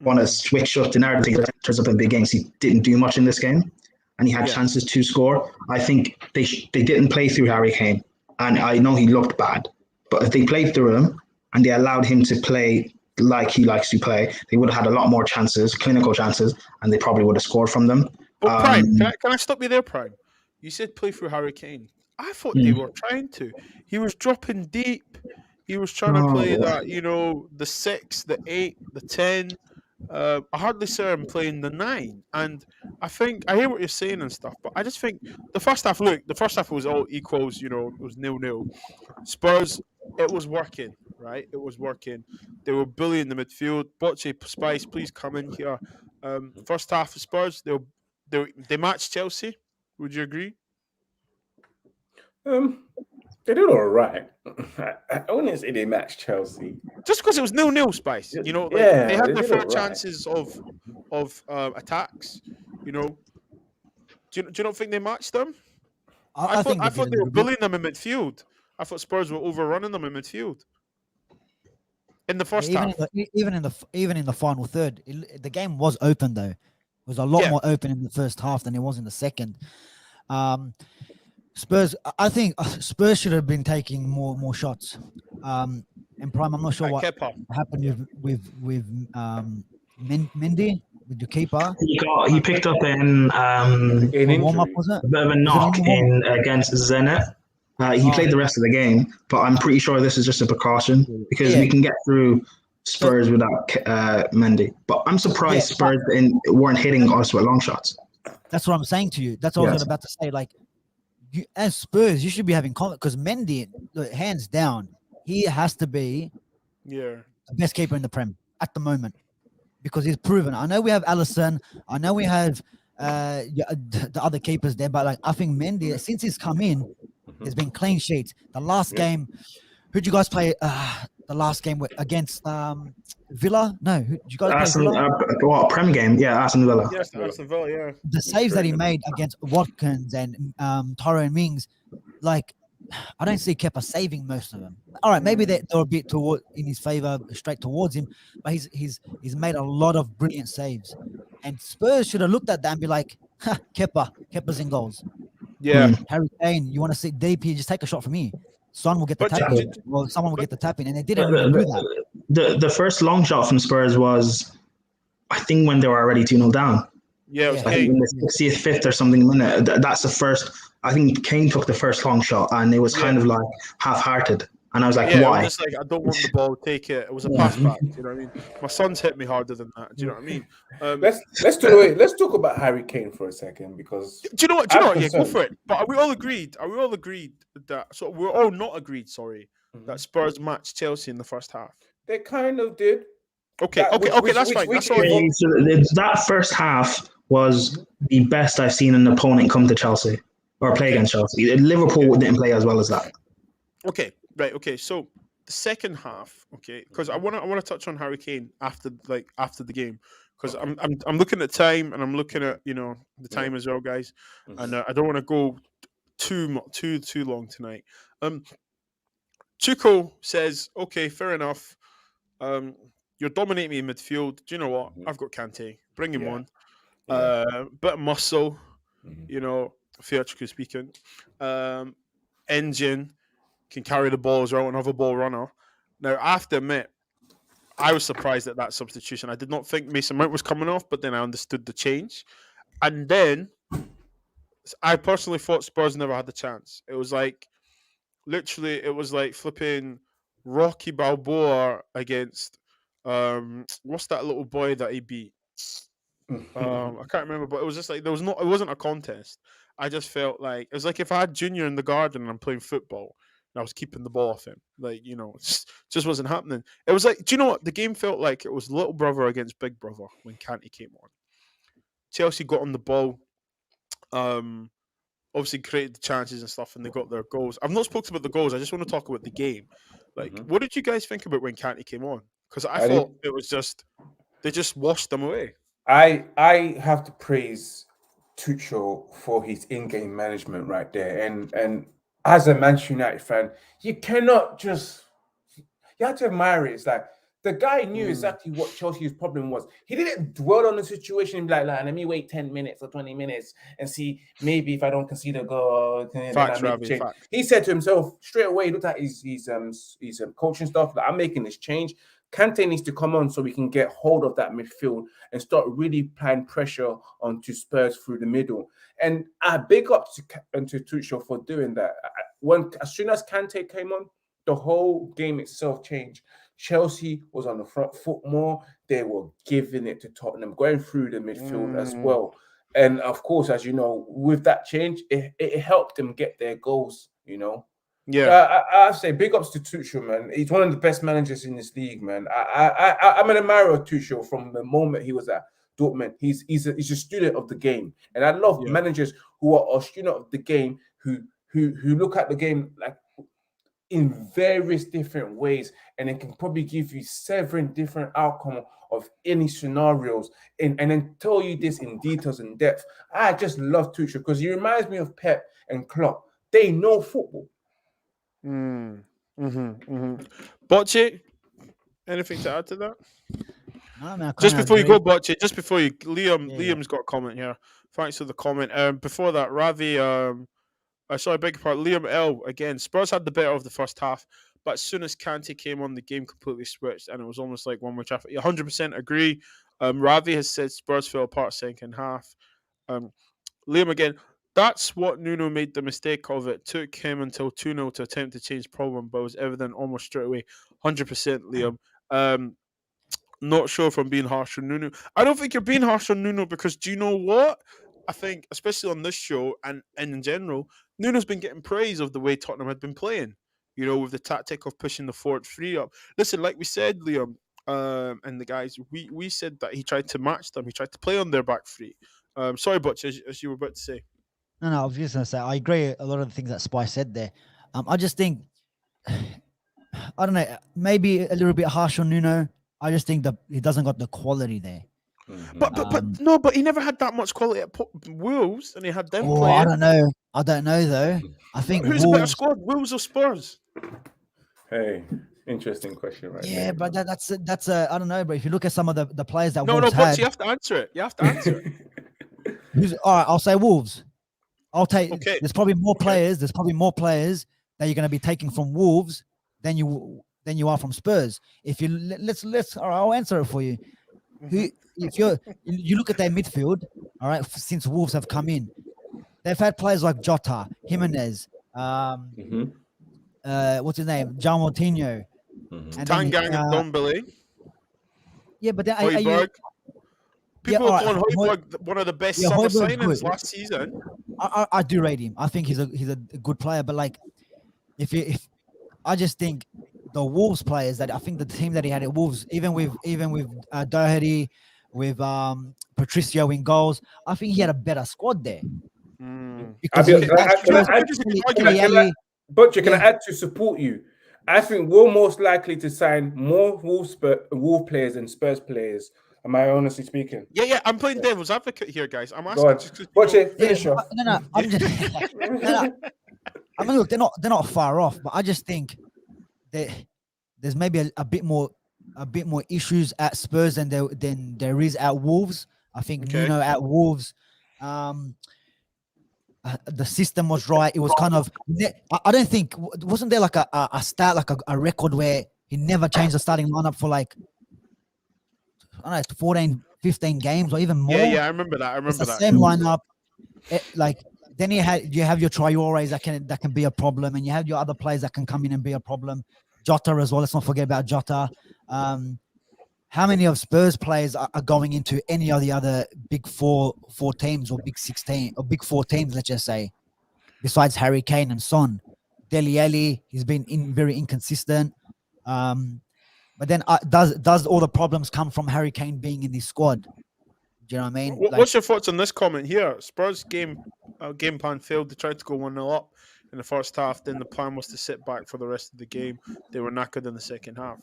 want to switch up to narrative. Turns up in big games. He didn't do much in this game, and he had chances to score. I think they didn't play through Harry Kane, and I know he looked bad. But if they played through him and they allowed him to play like he likes to play, they would have had a lot more chances, clinical chances, and they probably would have scored from them. But Prime, can I stop you there, Prime? You said play through Harry Kane. I thought they were trying to. He was dropping deep. He was trying to play that, the 6, the 8, the 10. I hardly saw him playing the 9. And I think, I hear what you're saying and stuff, but I just think the first half was all equals, it was 0-0. Spurs, it was working, right? It was working. They were bullying the midfield. Bocce, Spice, please come in here. First half of Spurs, they matched Chelsea. Would you agree? They did all right. I wouldn't say they matched Chelsea. Just because it was 0-0, Spice. You know, like Yeah, they had they their did fair all right. chances of attacks. You know, do you not think they matched them? I think I they did thought a they were little bit. bullying them in midfield. I thought Spurs were overrunning them in midfield in the first Even half. even in the final third, the game was open though. It was a lot Yeah. more open in the first half than it was in the second. Spurs, I think Spurs should have been taking more shots. In prime, I'm not sure what Kepa. happened with Mendy with the keeper. He picked up in In A warm up, injury. was it? a bit of a Was it knock in the warm-up? in against Zenit. He Oh, played the rest of the game, but I'm pretty sure this is just a precaution because yeah. we can get through So Spurs without Mendy. But I'm surprised yeah, Spurs weren't hitting us with long shots. that's what I'm saying to you. That's what I was Yes. about to say. Like, you, as Spurs, you should be having confidence because Mendy, hands down, he has to be Yeah. the best keeper in the Prem at the moment because he's proven. I know we have Allison. I know we have the other keepers there, but like I think Mendy, since he's come in, there's been clean sheets. The last game, who'd you guys play? The last game against Villa? No, did you guys play Aston, Villa? Prem game? Yeah, Aston Villa. Yes, Aston Villa. Yeah. The saves that he made against Watkins and Tyrone Mings, like I don't see Kepa saving most of them. All right, maybe they're a bit toward in his favor, straight towards him, but he's made a lot of brilliant saves, and Spurs should have looked at that and be like, ha, Kepa's in goals. Yeah. Harry Kane, you want to sit deep here? Just take a shot from here. Son will get the But tap in. Well, someone will get the tap in, and they didn't really do that. The first long shot from Spurs was, I think, when they were already 2-0 down. Yeah, it was Yeah. I think Kane. in the 60th, 5th or something minute. That's the first. I think Kane took the first long shot, and it was kind of like half-hearted. And I was like, Yeah, why? it was just like I don't want the ball, take it. It was a pass back. You know what I mean? My son's hit me harder than that. Do you know what I mean? Let's talk about Harry Kane for a second because Do you know what? I'm Yeah, go concerned. for it. But are we all agreed? Are we all agreed that? So we're all not agreed. Sorry, that Spurs matched Chelsea in the first half. they kind of did. Okay, That- okay, which- that's which- fine. which That's all. is- Okay, so that first half was the best I've seen an opponent come to Chelsea or play against Chelsea. Liverpool didn't play as well as that. Okay, right. Okay, so the second half. Okay, because I want to touch on Harry Kane after the game because I'm looking at time and I'm looking at the time as well, guys, and I don't want to go too long tonight. Tuchel says, okay, fair enough. You're dominating me in midfield. Do you know what? I've got Kante. Bring him on. Bit of muscle, theatrically speaking. Engine can carry the ball as well, another ball runner. Now, I have to admit, I was surprised at that substitution. I did not think Mason Mount was coming off, but then I understood the change. And then I personally thought Spurs never had the chance. It was like, literally, it was like flipping Rocky Balboa against, what's that little boy that he beat? I can't remember, but it was just like, it wasn't a contest. I just felt like, it was like if I had Junior in the garden and I'm playing football, and I was keeping the ball off him. Like, it just wasn't happening. It was like, do you know what? The game felt like it was little brother against big brother when Kante came on. Chelsea got on the ball, obviously created the chances and stuff, and they got their goals. I've not spoken about the goals. I just want to talk about the game. Like, what did you guys think about when Kante came on? Because I thought it was just, they just washed them away. I have to praise Tuchel for his in-game management right there, and as a Manchester United fan, you cannot just you have to admire it. It's like the guy knew exactly what Chelsea's problem was. He didn't dwell on the situation and be like, let me wait 10 minutes or 20 minutes and see maybe if I don't concede a goal, then I make a change. He said to himself straight away, he looked at his coaching stuff, like, I'm making this change. Kante needs to come on so we can get hold of that midfield and start really applying pressure onto Spurs through the middle. And I big up to Tuchel for doing that. As soon as Kante came on, the whole game itself changed. Chelsea was on the front foot more. They were giving it to Tottenham, going through the midfield as well. And of course, as you know, with that change, it helped them get their goals, Yeah, so I say big ups to Tuchel, man. He's one of the best managers in this league, man. I'm an admirer of Tuchel from the moment he was at Dortmund. He's a student of the game, and I love managers who are a student of the game who look at the game like in various different ways, and it can probably give you 7 different outcomes of any scenarios, and then tell you this in details and depth. I just love Tuchel because he reminds me of Pep and Klopp. They know football. Bocce, anything to add to that? No, man, I Just kinda before you agree. go, Bocce, just before you, Yeah. Liam's got a comment here. Thanks for the comment. Before that, Ravi, sorry, beg your pardon, Liam L. Again, Spurs had the better of the first half, but as soon as Kante came on, the game completely switched, and it was almost like one-way traffic. 100% agree. Ravi has said Spurs fell apart second half. Liam again, that's what Nuno made the mistake of. It took him until 2-0 to attempt to change the problem, but it was evident almost straight away. 100% Liam. Not sure if I'm being harsh on Nuno. I don't think you're being harsh on Nuno because do you know what? I think, especially on this show and in general, Nuno's been getting praise of the way Tottenham had been playing. You know, with the tactic of pushing the forward three up. Listen, like we said, Liam, and the guys, we said that he tried to match them. He tried to play on their back three. Sorry, Butch, as you were about to say. No, I was just gonna say I agree a lot of the things that Spy said there. I just think I don't know, maybe a little bit harsh on Nuno. I just think that he doesn't got the quality there. But he never had that much quality at Wolves, and he had them Oh, playing. I don't know though. I think Who's a better squad, Wolves or Spurs? Hey, interesting question, right? Yeah, there. but that's a I don't know. But if you look at some of the players that No, Wolves but had, you have to answer it. You have to answer it. all right, I'll say Wolves. I'll take. Okay. There's probably more players. There's probably more players that you're going to be taking from Wolves than you are from Spurs. If you let's all right, I'll answer it for you. Who if you look at their midfield, all right, since Wolves have come in, they've had players like Jota, Jimenez, what's his name, João Moutinho, and Tangang and Dombele. Yeah, but then Højbjerg. People are calling Højbjerg one of the best summer Højbjerg's signings good. last season. I do rate him. I think he's a good player, but like if I just think the Wolves players that I think the team that he had at Wolves, even with Doherty, with Patricio in goals, I think he had a better squad there. Because Butcher, can I add to support you? I think we're most likely to sign more Wolves players than Spurs players. Am I honestly speaking? Yeah. I'm playing devil's advocate here, guys. I'm asking. Butcher, finish off. No. I'm just. I mean, look, they're not far off, but I just think that there's maybe a bit more issues at Spurs than there is at Wolves. I think Nuno at Wolves, the system was right. It was kind of. I don't think wasn't there like a start, like a record where he never changed the starting lineup for like I don't know 14, 15 games or even more. Yeah, I remember that. It's the same lineup. Then you have your Traores that can be a problem, and you have your other players that can come in and be a problem. Jota as well. Let's not forget about Jota. How many of Spurs players are going into any of the other big four teams or big 16 or big 4 teams? Let's just say, besides Harry Kane and Son, Dele Alli, he's been very inconsistent. But then does all the problems come from Harry Kane being in this squad? Do you know what I mean? What's your thoughts on this comment here? Spurs game plan failed. They tried to go 1-0 up in the first half. Then the plan was to sit back for the rest of the game. They were knackered in the second half.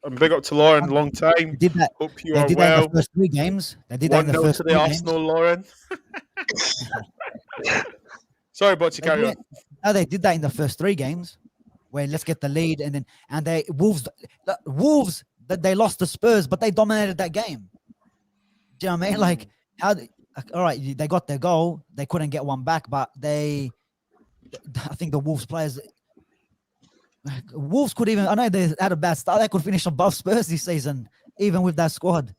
And big up to Lauren, long time. They did that. Hope you They are did well. that in the first 3 games. They did that in the first 3 games. Arsenal, Lauren. Sorry, Bocci, carry on. No, they did that in the first 3 games, where let's get the lead, and they Wolves that they lost to Spurs, but they dominated that game. Do you know what I mean? Like all right, they got their goal, they couldn't get one back, but I think the Wolves players. Wolves could even. I know they had a bad start. They could finish above Spurs this season, even with that squad. Do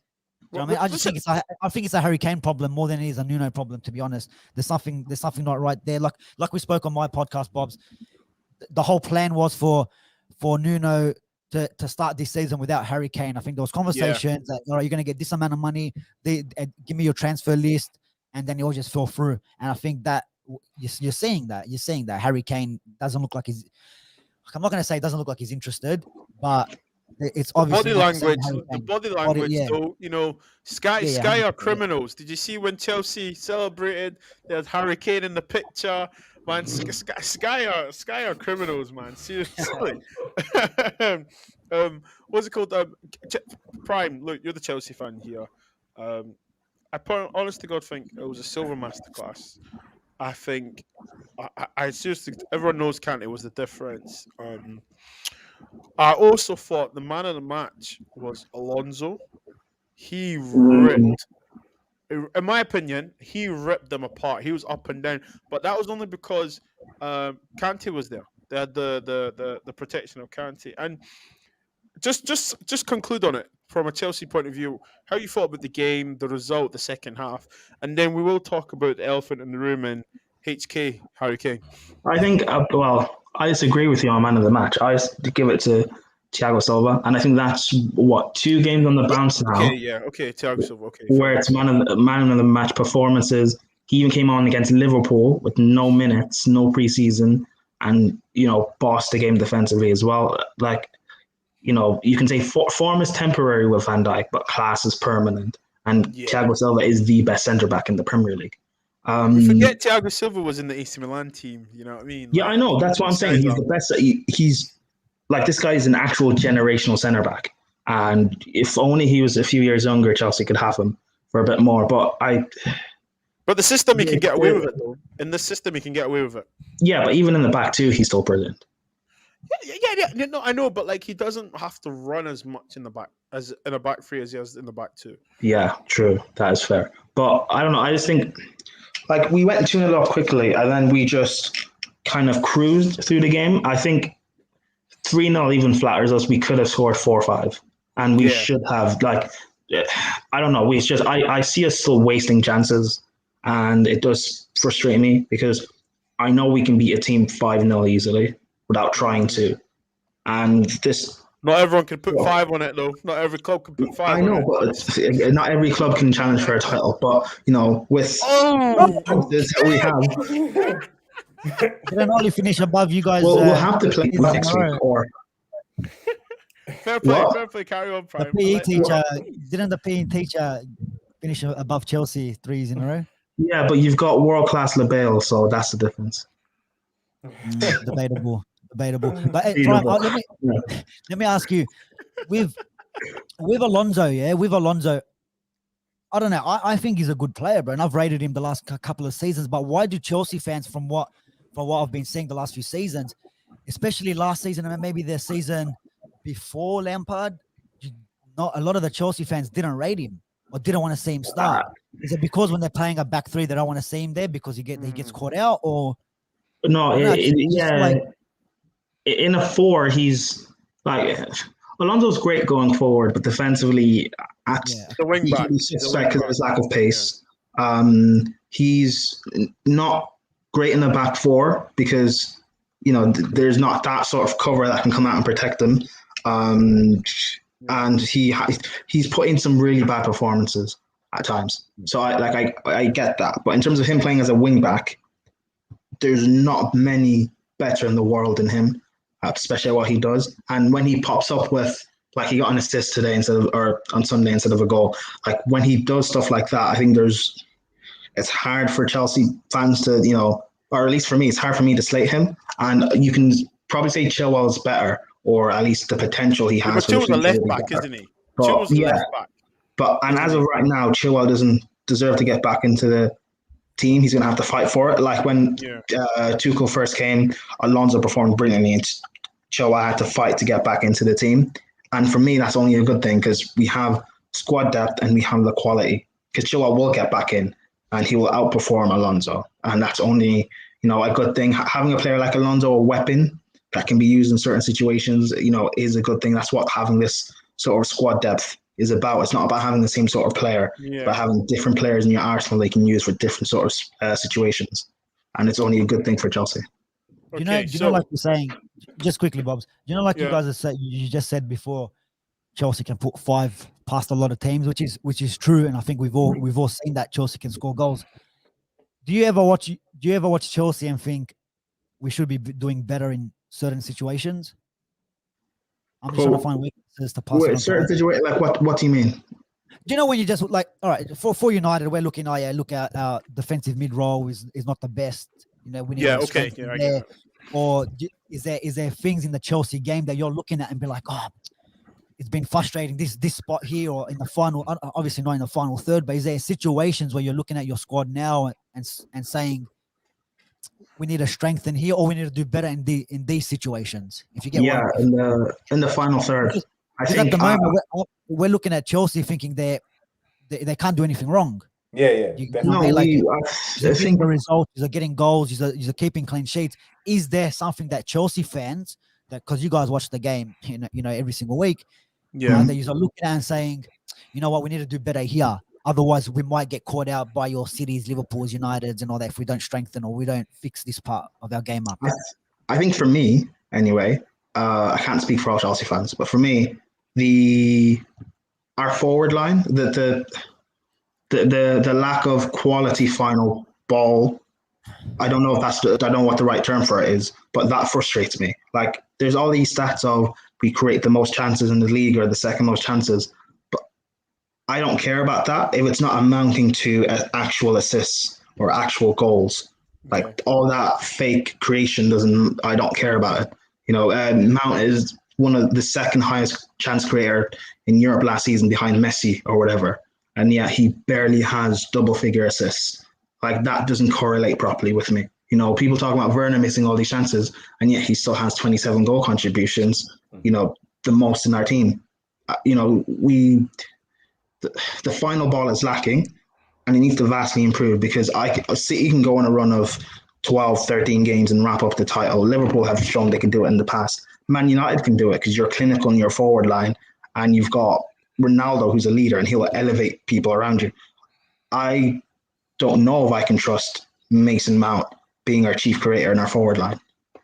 you know what I mean? I think it's a Harry Kane problem more than it is a Nuno problem. To be honest, there's something not right there. Like we spoke on my podcast, Bobs. The whole plan was for Nuno to start this season without Harry Kane. I think there was conversations that all right, you're going to get this amount of money. Give me your transfer list, and then it all just fell through. And I think that you're seeing that Harry Kane doesn't look like he's. I'm not going to say it doesn't look like he's interested, but it's The obviously body not the same language, Harry the Kane. body language, yeah. though, you know, Sky Yeah, Sky 100%, are yeah. criminals. Did you see when Chelsea celebrated? They had Harry Kane in the picture. Man, Sky are criminals, man. Seriously. What's it called? Ch- Prime. Look, you're the Chelsea fan here. Honest to God, think it was a silver masterclass. I think I seriously, everyone knows Kante was the difference. I also thought the man of the match was Alonso. He ripped, in my opinion, he ripped them apart. He was up and down, but that was only because Kante was there. They had the protection of Kante. And just conclude on it from a Chelsea point of view. How you thought about the game, the result, the second half, and then we will talk about the elephant in the room and HK Harry Kane. I think, well, I disagree with you on man of the match. I give it to Thiago Silva, and I think that's what 2 games on the bounce now, Okay, Thiago Silva, okay, where it's man of the match performances. He even came on against Liverpool with no minutes, no preseason, and bossed the game defensively as well. Like, you can say form is temporary with Van Dijk, but class is permanent. And Thiago Silva is the best centre back in the Premier League. We forget Thiago Silva was in the AC Milan team. You know what I mean? Yeah, I know. That's what I'm saying. He's the best. He's like, this guy is an actual generational centre back. And if only he was a few years younger, Chelsea could have him for a bit more. But the system, he can get away with it, though. In the system, he can get away with it. Yeah, but even in the back too, he's still brilliant. Yeah. No, I know, but like, he doesn't have to run as much in the back as in a back three as he has in the back two. Yeah, true. That is fair. But I don't know. I just think, like, we went 2-0 up quickly, and then we just kind of cruised through the game. I think 3-0 even flatters us. We could have scored 4-5, and we should have. Like, I don't know. I see us still wasting chances, and it does frustrate me because I know we can beat a team 5-0 easily without trying to. And this. Not everyone can put 5 on it, though. Not every club can put 5 on it. I know, but not every club can challenge for a title. But, with this we have. Didn't only finish above you guys. We'll have to play next week. Or fair play, carry on, Prime. The PE teacher, didn't the PE teacher finish above Chelsea 3 in a row? Yeah, but you've got world-class LaBelle, so that's the difference. Debatable. But hey, Prime, let me ask you, with Alonso, I don't know. I think he's a good player, bro, and I've rated him the last couple of seasons. But why do Chelsea fans, from what I've been seeing the last few seasons, especially last season and maybe the season before Lampard, not a lot of the Chelsea fans didn't rate him or didn't want to see him start? Is it because when they're playing a back three, they don't want to see him there because he gets caught out, or no? In a 4, he's like, Alonso's great going forward, but defensively, the wing back, he's suspect because of his lack of pace. He's not great in the back 4 because there's not that sort of cover that can come out and protect him. And he's put in some really bad performances at times. So I get that, but in terms of him playing as a wing back, there's not many better in the world than him, especially what he does. And when he pops up with, like, he got an assist today on Sunday instead of a goal. Like, when he does stuff like that, I think it's hard for Chelsea fans to, or at least for me, it's hard for me to slate him. And you can probably say Chilwell's better, or at least the potential he has. But Chilwell's a left back, isn't he? Chilwell's a left back. And as of right now, Chilwell doesn't deserve to get back into the team. He's going to have to fight for it. Like when Tuchel first came, Alonso performed brilliantly, and Chilwell had to fight to get back into the team. And for me, that's only a good thing because we have squad depth and we have the quality. Because Chilwell will get back in and he will outperform Alonso, and that's only a good thing. Having a player like Alonso, a weapon that can be used in certain situations, is a good thing. That's what having this sort of squad depth is about. It's not about having the same sort of player, but having different players in your arsenal they can use for different sort of situations, and it's only a good thing for Chelsea. You know, like you're saying, just quickly, Bobs. You know, like you guys you just said before, Chelsea can put 5 past a lot of teams, which is true, and I think we've all seen that Chelsea can score goals. Do you ever watch Chelsea and think we should be doing better in certain situations? I'm just trying to Cool. find weaknesses to pass it Wait, on. certain situation, like what do you mean? Do you know when you just like, all right, for United, we're looking, oh yeah, look at our defensive mid role is not the best. You know, we need Yeah, to okay, strengthen yeah, I there. get it. Or is there things in the Chelsea game that you're looking at and be like, oh, it's been frustrating this spot here or in the final, obviously not in the final third, but is there situations where you're looking at your squad now and saying we need to strengthen here or we need to do better in these situations? If you get Yeah, one, in the final third, I because think at the moment we're looking at Chelsea thinking they can't do anything wrong. Yeah, You know no, what I mean? Like, I getting think the results, he's getting goals, he's keeping clean sheets. Is there something that Chelsea fans, that because you guys watch the game, you know every single week, Yeah. that you're looking at and saying, you know what, we need to do better here. Otherwise, we might get caught out by your cities, Liverpool's, United's, and all that if we don't strengthen or we don't fix this part of our game up. I think for me anyway, I can't speak for all Chelsea fans, but for me, our forward line, the lack of quality final ball. I don't know if I don't know what the right term for it is, but that frustrates me. Like, there's all these stats of we create the most chances in the league or the second most chances, but I don't care about that if it's not amounting to actual assists or actual goals. Like, Okay. all that fake creation doesn't. I don't care about it. You know, Mount is one of the second highest chance creator in Europe last season behind Messi or whatever, and yet he barely has double figure assists. Like, that doesn't correlate properly with me. You know, people talk about Werner missing all these chances, and yet he still has 27 goal contributions. You know, the most in our team. You know, the final ball is lacking, and it needs to vastly improve because City can go on a run of 12, 13 games and wrap up the title. Liverpool have shown they can do it in the past. Man United can do it because you're clinical in your forward line, and you've got Ronaldo, who's a leader, and he'll elevate people around you. I don't know if I can trust Mason Mount being our chief creator in our forward line.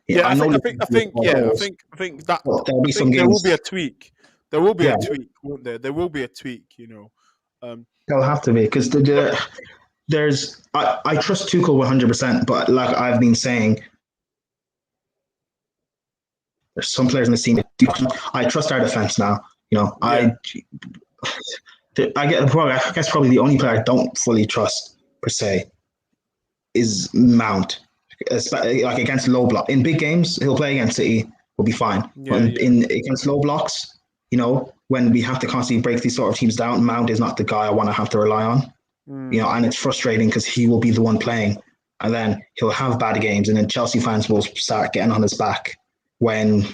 Yeah, I know think that there'll be some there will games. be a tweak. There will be Yeah. a tweak, won't there? There will be a tweak, you know. There'll have to be because there's I trust Tuchel 100%, but like I've been saying, there's some players in the team. I trust our defense now. You know, Yeah. I guess probably the only player I don't fully trust per se is Mount. Like against low block in big games, he'll play against City, will be fine. Yeah, But in against low blocks, you know, when we have to constantly break these sort of teams down, Mount is not the guy I want to have to rely on. You know, and it's frustrating because he will be the one playing, and then he'll have bad games, and then Chelsea fans will start getting on his back when,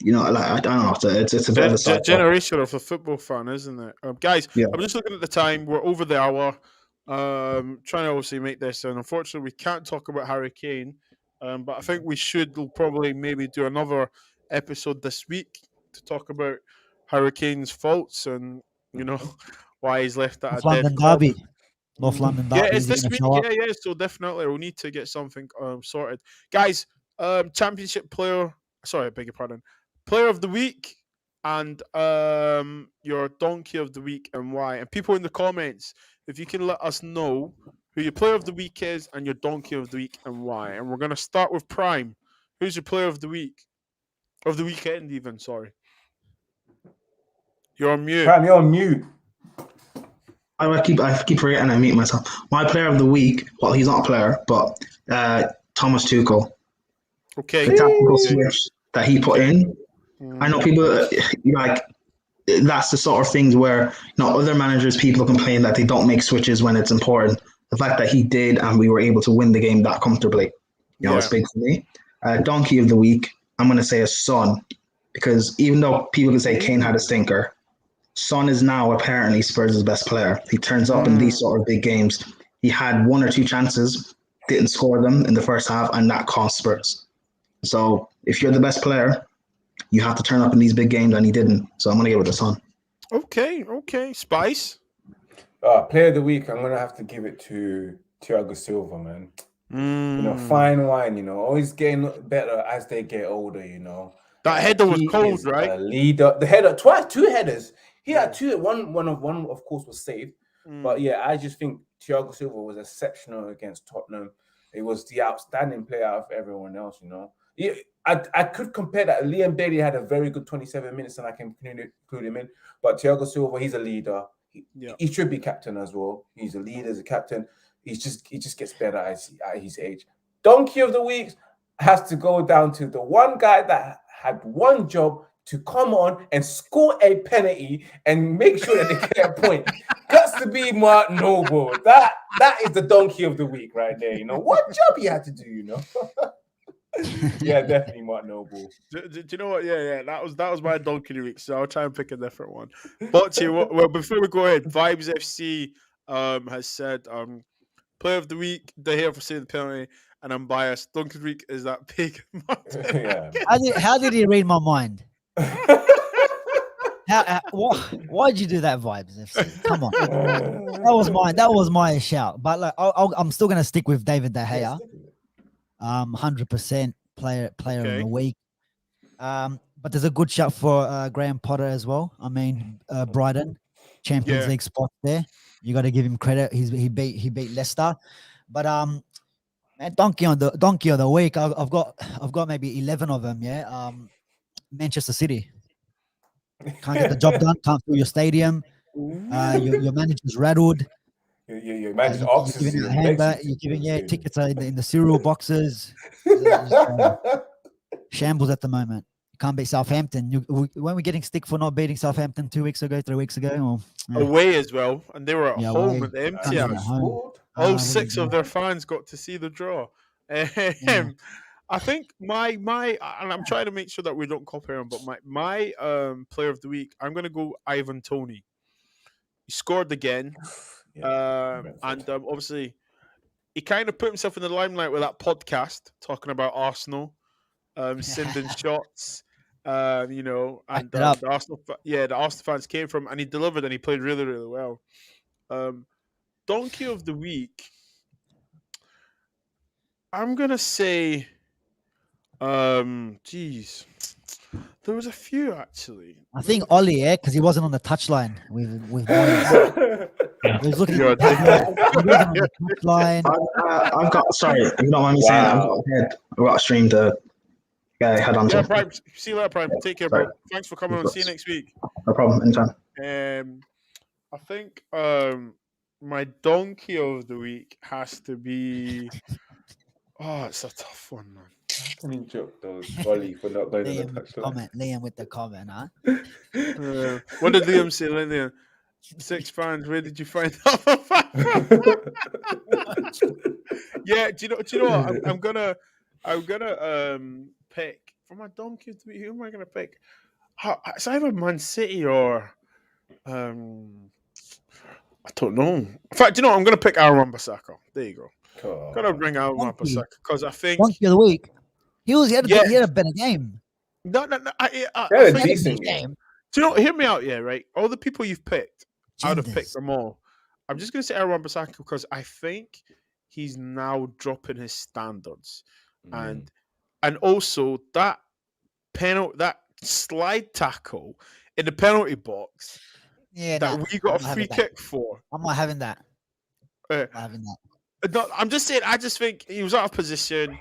you know, like I don't know, it's a bit of a cycle. Generation of a football fan, isn't it? Guys, Yeah. I'm just looking at the time. We're over the hour. Trying to obviously make this, and unfortunately, we can't talk about Harry Kane. But I think we should probably maybe do another episode this week to talk about Harry Kane's faults and, you know, why he's left at North a dead London club. derby. North London derby. Yeah, it's Is he this gonna week. show up? Yeah. So definitely, we'll need to get something sorted, guys. Championship player. Sorry, I beg your pardon. Player of the week and your donkey of the week and why. And people in the comments, if you can let us know who your player of the week is and your donkey of the week and why. And we're gonna start with Prime. Who's your player of the week? Of the weekend, even. Sorry. You're on mute. Prime, you're on mute. I keep forgetting I mute myself. My player of the week, well, he's not a player, but Thomas Tuchel. Okay. The tactical switch that he put in. I know people like that's the sort of things where, you know, other managers, people complain that they don't make switches when it's important. The fact that he did and we were able to win the game that comfortably, you know, it's big for me. Donkey of the week, I'm going to say a Son, because even though people can say Kane had a stinker, Son is now apparently Spurs' best player. He turns up in these sort of big games. He had one or two chances, didn't score them in the first half, and that cost Spurs. So if you're the best player, you have to turn up in these big games, and he didn't. So I'm going to go with the Son. Okay. Spice? Player of the week, I'm going to have to give it to Thiago Silva, man. You know, fine wine, you know, always getting better as they get older, you know. That header was He cold, is right? a leader. The header, two headers. He had two. One of course was saved. But yeah, I just think Thiago Silva was exceptional against Tottenham. He was the outstanding player out of everyone else, you know. I could compare that. Liam Bailey had a very good 27 minutes, and I can include him in. But Thiago Silva, he's a leader. He should be captain as well. He's a leader, he's a captain. He just gets better at his age. Donkey of the week has to go down to the one guy that had one job to come on and score a penalty and make sure that they get a point. Got to be Mark Noble. That is the donkey of the week right there. You know what job he had to do. You know. Yeah, definitely Mark Noble. Do you know what? Yeah. That was my donkey of the week. So I'll try and pick a different one. But well, before we go ahead, Vibes FC has said player of the week. They're here for saving the penalty, and I'm biased. Donkey of the week is that pig. Yeah. How did he read my mind? Why'd you do that, Vibes FC? Come on, that was my shout. But like, I'm still gonna stick with David De Gea. 100% player of the week. But there's a good shout for Graham Potter as well. I mean, Brighton Champions League spot there. You got to give him credit. He beat Leicester. But man, donkey of the week. I've got maybe 11 of them. Yeah. Manchester City can't get the job done. Can't fill your stadium. Your manager's rattled. Your manager's oxygen. You're giving tickets in the cereal boxes. Shambles at the moment. You can't beat Southampton. When we getting stick for not beating Southampton 3 weeks ago? Away as well, and they were at home away. at the empty house. All 6 of their fans got to see the draw. I think my and I'm trying to make sure that we don't copy him, but my player of the week, I'm gonna go Ivan Toney. He scored again. And obviously he kind of put himself in the limelight with that podcast talking about Arsenal, sending shots, and the Arsenal fans came from, and he delivered, and he played really, really well. Donkey of the week, I'm gonna say, there was a few actually. I think Ollie, because he wasn't on the touchline with boys. He was looking at the touchline. I've got, sorry, if you don't mind me saying, I've got to stream the guy head on to. Yeah, Prime. See you later, Prime. Take care, bro. Thanks for coming on. See you next week. No problem, anytime. I think my donkey of the week has to be. Oh, it's a tough one, man. I can joke those Ollie for not going on the touchline. Liam with the comment, huh? What did Liam say, Liam? 6 fans. Where did you find that? Yeah, do you know what? I'm gonna pick for my donkey of the week. Who am I gonna pick? It's either Man City or I don't know. In fact, you know what? I'm gonna pick Aaron Wan-Bissaka. There you go. Oh. Gotta bring Aaron Wan-Bissaka because I think donkey of the week. He had a better game. No. He had a decent game. Do you know? Hear me out, yeah, right? All the people you've picked, I would have picked them all. I'm just gonna say Aaron Wan-Bissaka because I think he's now dropping his standards, and also that slide tackle in the penalty box that we got a free kick for. I'm not having that. No, I'm just saying. I just think he was out of position.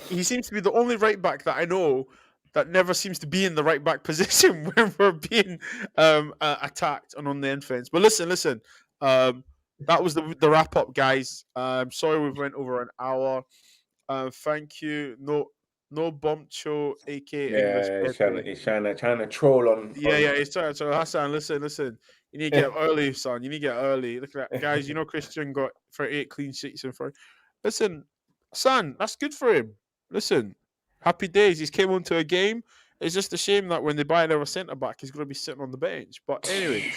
He seems to be the only right back that I know that never seems to be in the right back position when we're being attacked and on the offense. But listen. That was the wrap up, guys. Sorry we went over an hour. Thank you. No bump show, aka he's trying to troll on. Yeah. He's trying. So Hassan, listen. You need to get up early, son. You need to get early. Look at that, guys. You know Christian got 38 clean sheets in front. Listen, son, that's good for him. Listen, happy days. He's came onto a game. It's just a shame that when they buy another centre back, he's going to be sitting on the bench. But anyway,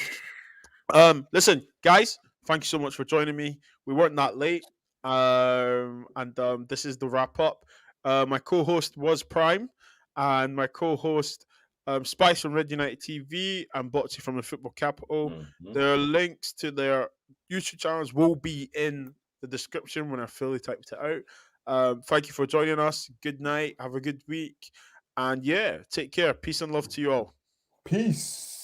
listen, guys, thank you so much for joining me. We weren't that late, and this is the wrap up. My co-host was Prime, and my co-host Spice from Red United TV and Botzi from the Football Capital. Their links to their YouTube channels will be in the description when I fully typed it out. Thank you for joining us. Good night. Have a good week. And yeah, take care. Peace and love to you all. Peace.